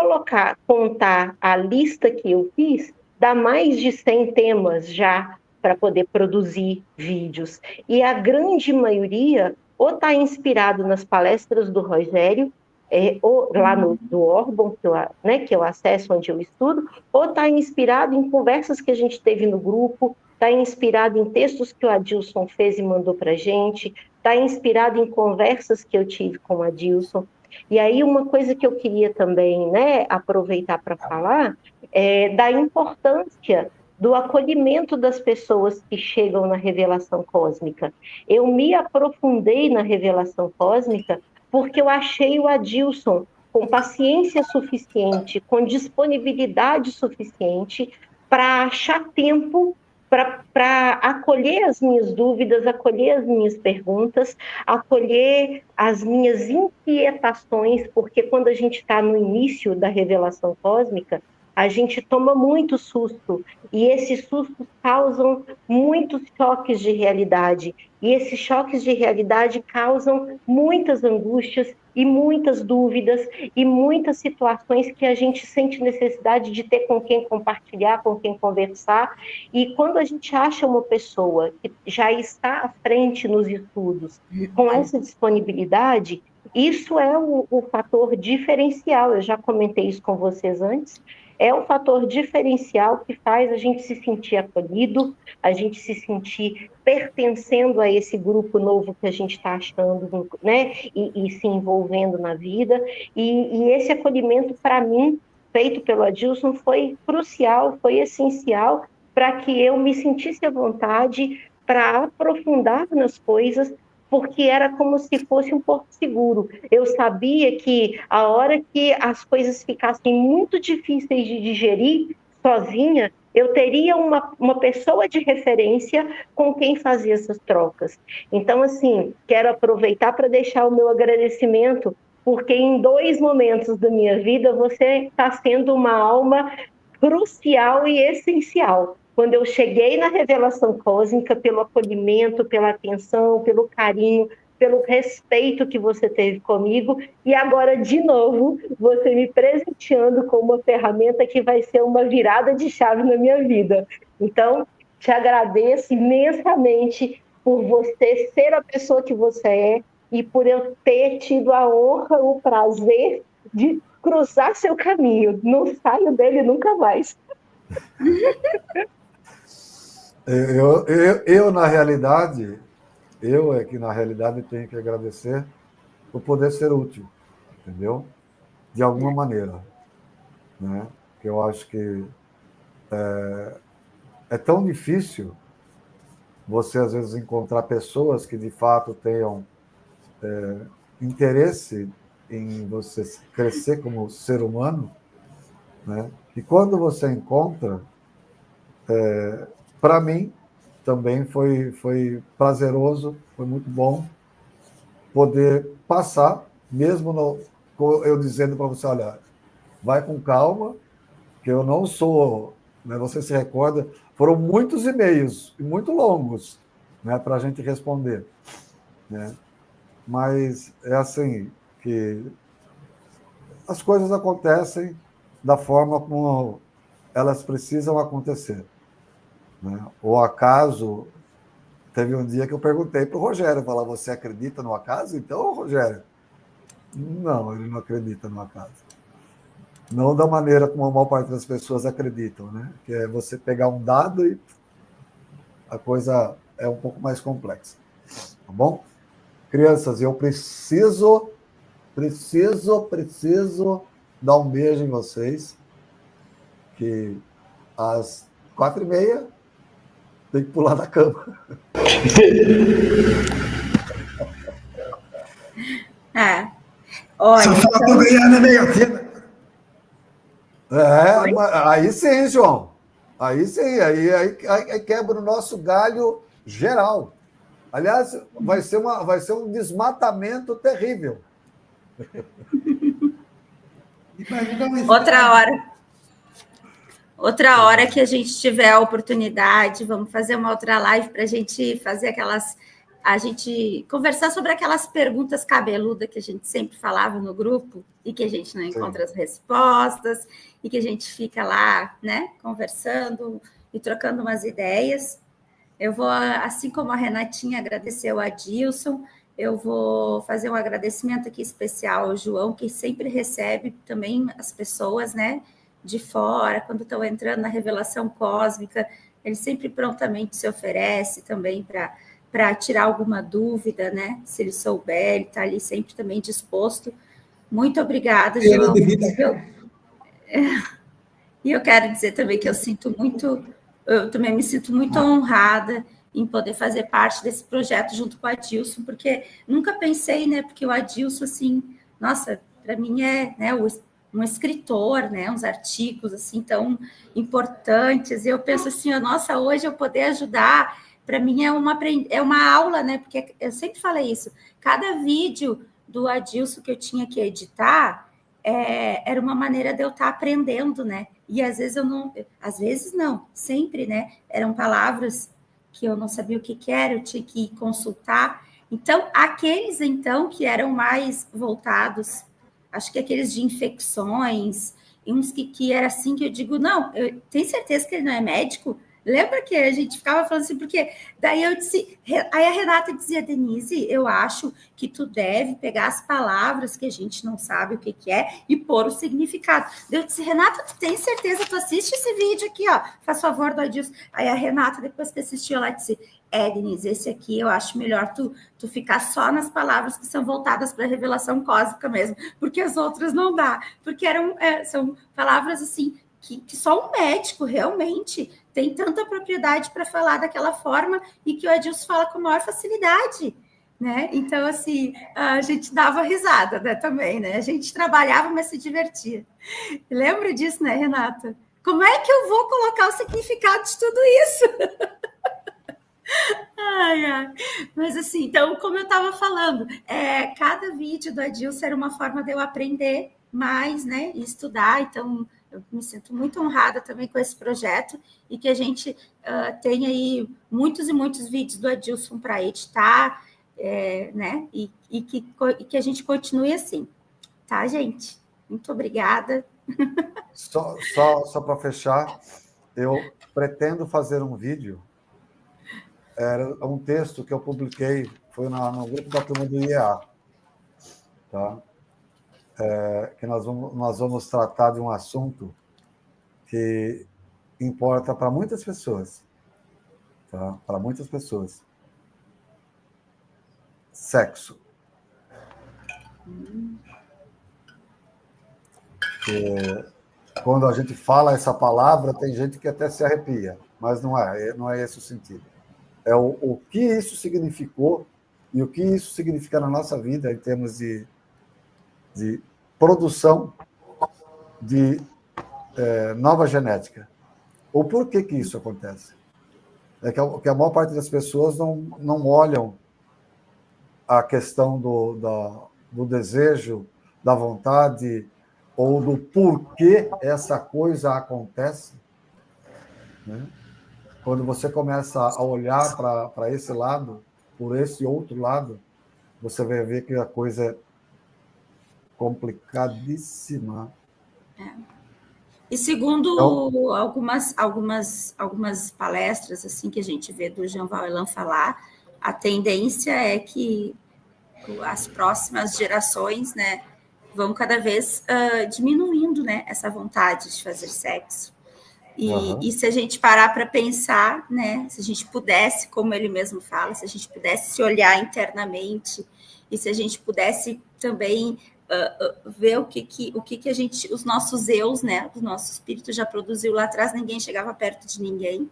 contar a lista que eu fiz, dá mais de 100 temas já para poder produzir vídeos. E a grande maioria ou está inspirado nas palestras do Rogério, ou lá do Orban, que eu acesso, onde eu estudo, ou está inspirado em conversas que a gente teve no grupo, está inspirado em textos que o Adilson fez e mandou para a gente, está inspirado em conversas que eu tive com o Adilson. E aí uma coisa que eu queria também, né, aproveitar para falar é da importância do acolhimento das pessoas que chegam na revelação cósmica. Eu me aprofundei na revelação cósmica porque eu achei o Adilson com paciência suficiente, com disponibilidade suficiente para achar tempo para acolher as minhas dúvidas, acolher as minhas perguntas, acolher as minhas inquietações, porque quando a gente está no início da revelação cósmica, a gente toma muito susto, e esses sustos causam muitos choques de realidade, e esses choques de realidade causam muitas angústias e muitas dúvidas e muitas situações que a gente sente necessidade de ter com quem compartilhar, com quem conversar. E quando a gente acha uma pessoa que já está à frente nos estudos, com essa disponibilidade, isso é o fator diferencial. Eu já comentei isso com vocês antes. É o fator diferencial que faz a gente se sentir acolhido, a gente se sentir pertencendo a esse grupo novo que a gente está achando, né? E se envolvendo na vida. E esse acolhimento, para mim, feito pelo Adilson, foi crucial, foi essencial para que eu me sentisse à vontade para aprofundar nas coisas, porque era como se fosse um porto seguro. Eu sabia que a hora que as coisas ficassem muito difíceis de digerir sozinha, eu teria uma pessoa de referência com quem fazer essas trocas. Então, assim, quero aproveitar para deixar o meu agradecimento, porque em 2 momentos da minha vida você está sendo uma alma crucial e essencial. Quando eu cheguei na revelação cósmica, pelo acolhimento, pela atenção, pelo carinho, pelo respeito que você teve comigo, e agora, de novo, você me presenteando com uma ferramenta que vai ser uma virada de chave na minha vida. Então, te agradeço imensamente por você ser a pessoa que você é e por eu ter tido a honra, o prazer de cruzar seu caminho. Não saio dele nunca mais. Na realidade, na realidade tenho que agradecer por poder ser útil, entendeu? De alguma maneira, né? Porque eu acho que é tão difícil você, às vezes, encontrar pessoas que, de fato, tenham interesse em você crescer como ser humano, né? E quando você encontra, para mim, também foi prazeroso, foi muito bom poder passar, mesmo eu dizendo para você, olha, vai com calma, que eu não sou, né, você se recorda, foram muitos e-mails, e muito longos, né, para a gente responder, né? Mas é assim que as coisas acontecem da forma como elas precisam acontecer, né? O acaso Teve um dia que eu perguntei para o Rogério, falar, você acredita no acaso? Então, Rogério, não, ele não acredita no acaso. Não da maneira como a maior parte das pessoas acreditam, né? Que é você pegar um dado e a coisa é um pouco mais complexa. Tá bom? Crianças, eu preciso dar um beijo em vocês, que às 4h30 tem que pular da cama. Olha, Só falta ganhar na Mega Sena. Aí sim, João. Aí sim, aí quebra o nosso galho geral. Aliás, vai ser um desmatamento terrível. Imagina outra hora que a gente tiver a oportunidade, vamos fazer uma outra live para a gente fazer a gente conversar sobre aquelas perguntas cabeludas que a gente sempre falava no grupo e que a gente não encontra as respostas e que a gente fica lá, né, conversando e trocando umas ideias. Eu vou, assim como a Renatinha agradeceu a Adilson, eu vou fazer um agradecimento aqui especial ao João, que sempre recebe também as pessoas, né, de fora, quando estão entrando na revelação cósmica, ele sempre prontamente se oferece também para tirar alguma dúvida, né, se ele souber, ele está ali sempre também disposto. Muito obrigada, João. E eu quero dizer também que eu também me sinto muito honrada em poder fazer parte desse projeto junto com o Adilson, porque nunca pensei, né? Porque o Adilson, assim, nossa, para mim é, né, um escritor, né? Uns artigos assim tão importantes. E eu penso assim, nossa, hoje eu poder ajudar, para mim é uma aula, né? Porque eu sempre falei isso. Cada vídeo do Adilson que eu tinha que editar era uma maneira de eu estar aprendendo, né? E às vezes não, sempre, né? Eram palavras que eu não sabia o que era, eu tinha que consultar. Então, aqueles, então, que eram mais voltados, acho que aqueles de infecções, e uns que era assim, que eu digo, não, eu tenho certeza que ele não é médico. Lembra que a gente ficava falando assim, porque daí eu disse, aí a Renata dizia, Denise, eu acho que tu deve pegar as palavras que a gente não sabe o que é e pôr o significado. Eu disse, Renata, tu tem certeza? Tu assiste esse vídeo aqui, ó, faz favor do Adilson. Aí a Renata, depois que assistiu, ela disse, Denise, esse aqui eu acho melhor tu ficar só nas palavras que são voltadas para a revelação cósmica mesmo, porque as outras não dá, porque são palavras assim que só um médico realmente tem tanta propriedade para falar daquela forma e que o Adilson fala com maior facilidade, né? Então, assim, a gente dava risada, né, também, né? A gente trabalhava, mas se divertia. Lembra disso, né, Renata? Como é que eu vou colocar o significado de tudo isso? Ai. Mas assim, então, como eu estava falando, cada vídeo do Adilson era uma forma de eu aprender mais, né, e estudar, então eu me sinto muito honrada também com esse projeto e que a gente tenha aí muitos e muitos vídeos do Adilson para editar, né, e que a gente continue assim, tá, gente? Muito obrigada. Só para fechar, eu pretendo fazer um vídeo. Era um texto que eu publiquei, foi no grupo da turma do IEA, tá? Que nós vamos tratar de um assunto que importa para muitas pessoas, tá? Para muitas pessoas. Sexo. Quando a gente fala essa palavra, tem gente que até se arrepia, mas não é esse o sentido. É o que isso significou e o que isso significa na nossa vida em termos de produção de nova genética. O porquê que isso acontece? É que a maior parte das pessoas não olham a questão do desejo, da vontade, ou do porquê essa coisa acontece, né? Quando você começa a olhar para esse lado, por esse outro lado, você vai ver que a coisa é complicadíssima. E segundo Então, algumas palestras assim que a gente vê do Jean Valjean falar, a tendência é que as próximas gerações, né, vão cada vez diminuindo, né, essa vontade de fazer sexo. E se a gente parar para pensar, né, se a gente pudesse, como ele mesmo fala, se a gente pudesse se olhar internamente e se a gente pudesse também ver o que a gente, os nossos eus, né, o nosso espírito já produziu lá atrás, ninguém chegava perto de ninguém.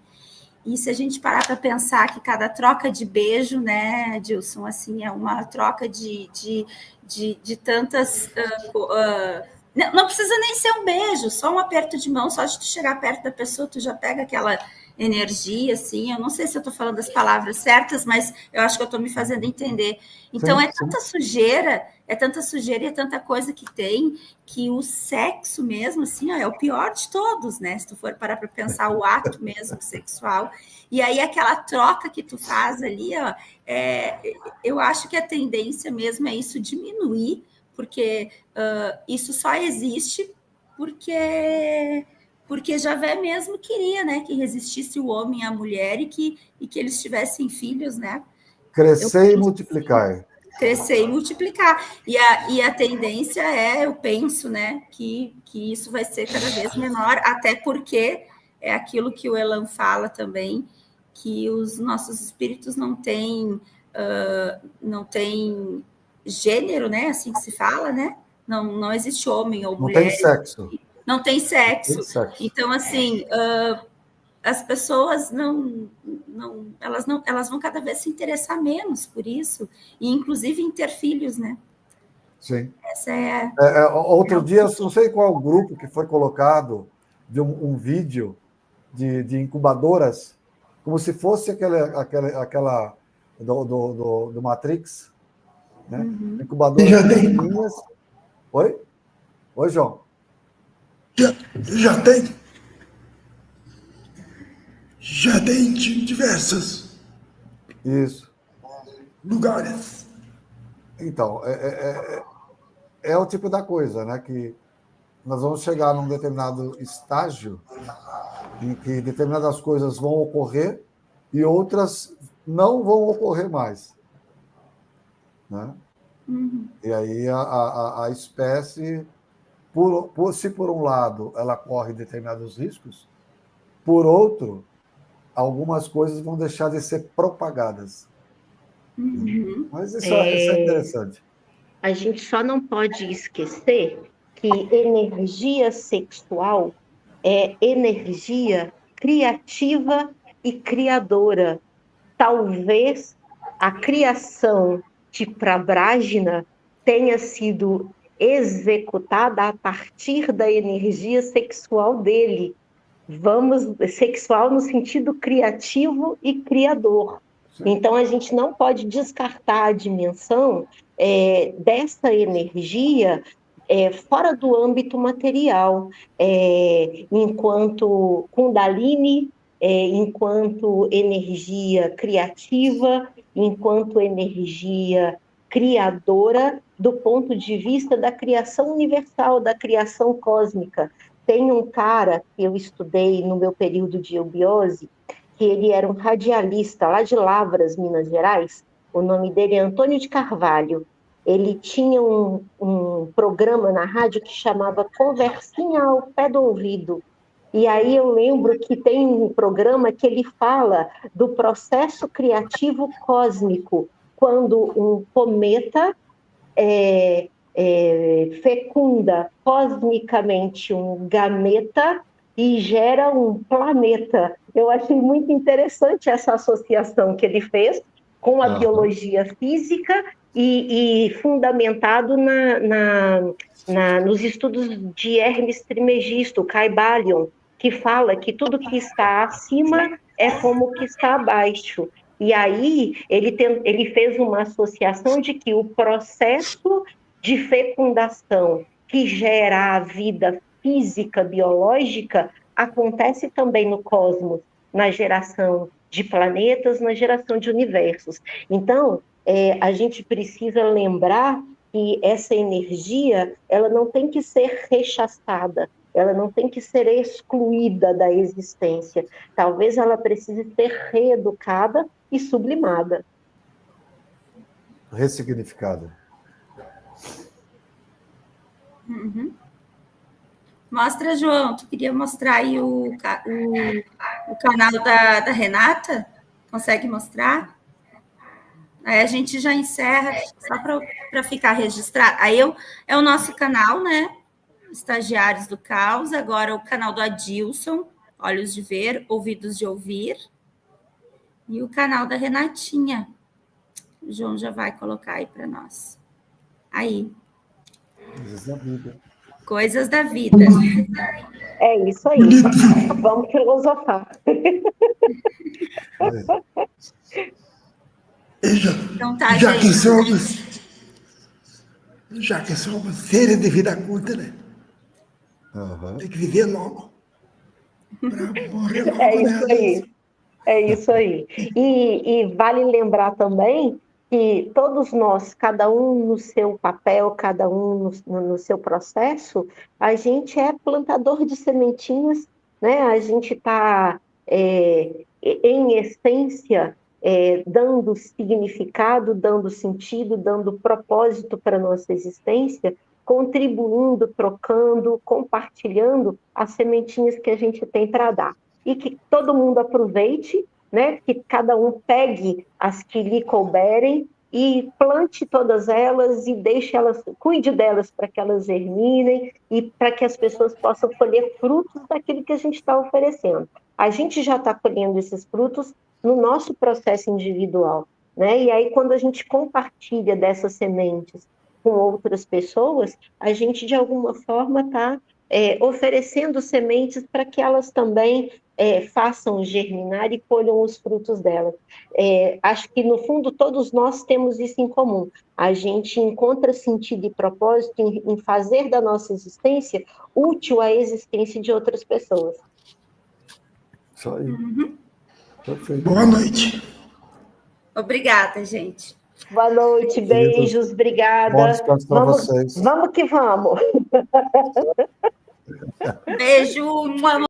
E se a gente parar para pensar que cada troca de beijo, né, Dilson, assim, é uma troca de tantas. Não precisa nem ser um beijo, só um aperto de mão, só de tu chegar perto da pessoa, tu já pega aquela energia, assim. Eu não sei se eu estou falando as palavras certas, mas eu acho que eu estou me fazendo entender. Então, sim, tanta sujeira, é tanta sujeira e é tanta coisa que tem, que o sexo mesmo, assim, ó, é o pior de todos, né? Se tu for parar para pensar o ato mesmo sexual. E aí, aquela troca que tu faz ali, ó, eu acho que a tendência mesmo é isso diminuir, porque isso só existe porque Javé mesmo queria, né, que resistisse o homem à mulher e que eles tivessem filhos, né? crescer e multiplicar. Crescer e multiplicar. E a tendência eu penso, né, que isso vai ser cada vez menor, até porque é aquilo que o Elan fala também, que os nossos espíritos não têm gênero, né? Assim que se fala, né? Não existe homem ou Não tem mulher, sexo. não tem Não tem sexo. sexo. Então, assim, as pessoas elas vão cada vez se interessar menos por isso, e inclusive em ter filhos, né? Sim. Essa é. Outro dia, eu não sei qual grupo que foi colocado de um vídeo de incubadoras, como se fosse aquela do Matrix, né? Incubadoras Já tem. pequenininhas. Oi? Oi, João. Já tem. Já tem diversos Isso. lugares. Então, é o tipo da coisa, né? Que nós vamos chegar num determinado estágio em que determinadas coisas vão ocorrer e outras não vão ocorrer mais, né? E aí a espécie, se por um lado ela corre determinados riscos, por outro, algumas coisas vão deixar de ser propagadas. Mas isso é interessante. A gente só não pode esquecer que energia sexual é energia criativa e criadora. Talvez a criação de Prabhajna tenha sido executada a partir da energia sexual dele. Sexual no sentido criativo e criador. Então, a gente não pode descartar a dimensão dessa energia fora do âmbito material, enquanto Kundalini, enquanto energia criativa, enquanto energia criadora, do ponto de vista da criação universal, da criação cósmica. Tem um cara que eu estudei no meu período de eubiose, que ele era um radialista lá de Lavras, Minas Gerais. O nome dele é Antônio de Carvalho. Ele tinha um programa na rádio que chamava Conversinha ao Pé do Ouvido. E aí eu lembro que tem um programa que ele fala do processo criativo cósmico, quando um cometa fecunda cosmicamente um gameta e gera um planeta. Eu achei muito interessante essa associação que ele fez com a biologia física e fundamentado nos estudos de Hermes Trismegisto, Caibalion, que fala que tudo que está acima é como o que está abaixo. E aí ele fez uma associação de que o processo de fecundação que gera a vida física, biológica, acontece também no cosmos, na geração de planetas, na geração de universos. Então, a gente precisa lembrar que essa energia, ela não tem que ser rechaçada, ela não tem que ser excluída da existência. Talvez ela precise ser reeducada e sublimada. Ressignificada. Uhum. Mostra, João, tu queria mostrar aí o canal da Renata? Consegue mostrar? Aí a gente já encerra, só para ficar registrado. Aí é o nosso canal, né? Estagiários do Caos. Agora o canal do Adilson, Olhos de Ver, Ouvidos de Ouvir. E o canal da Renatinha. O João já vai colocar aí para nós. Aí. Coisas da vida. Coisas da vida. É isso aí. Vamos filosofar. Então tá, já gente. Já que somos seres de vida curta, né? Uhum. Tem que viver logo. Para morrer logo, É né? isso aí. É isso aí. E vale lembrar também que todos nós, cada um no seu papel, cada um no seu processo, a gente é plantador de sementinhas, né? A gente está, em essência, dando significado, dando sentido, dando propósito para a nossa existência, contribuindo, trocando, compartilhando as sementinhas que a gente tem para dar. E que todo mundo aproveite, né? Que cada um pegue as que lhe couberem e plante todas elas e deixe elas, cuide delas para que elas germinem e para que as pessoas possam colher frutos daquilo que a gente está oferecendo. A gente já está colhendo esses frutos no nosso processo individual, né? E aí, quando a gente compartilha dessas sementes com outras pessoas, a gente, de alguma forma, está oferecendo sementes para que elas também façam germinar e colham os frutos delas. Acho que, no fundo, todos nós temos isso em comum. A gente encontra sentido e propósito em fazer da nossa existência útil à existência de outras pessoas. Isso aí. Uhum. Perfeito. Boa noite. Obrigada, gente. Boa noite, beijos, obrigada. Bom descanso para vocês. Vamos que vamos. Beijo.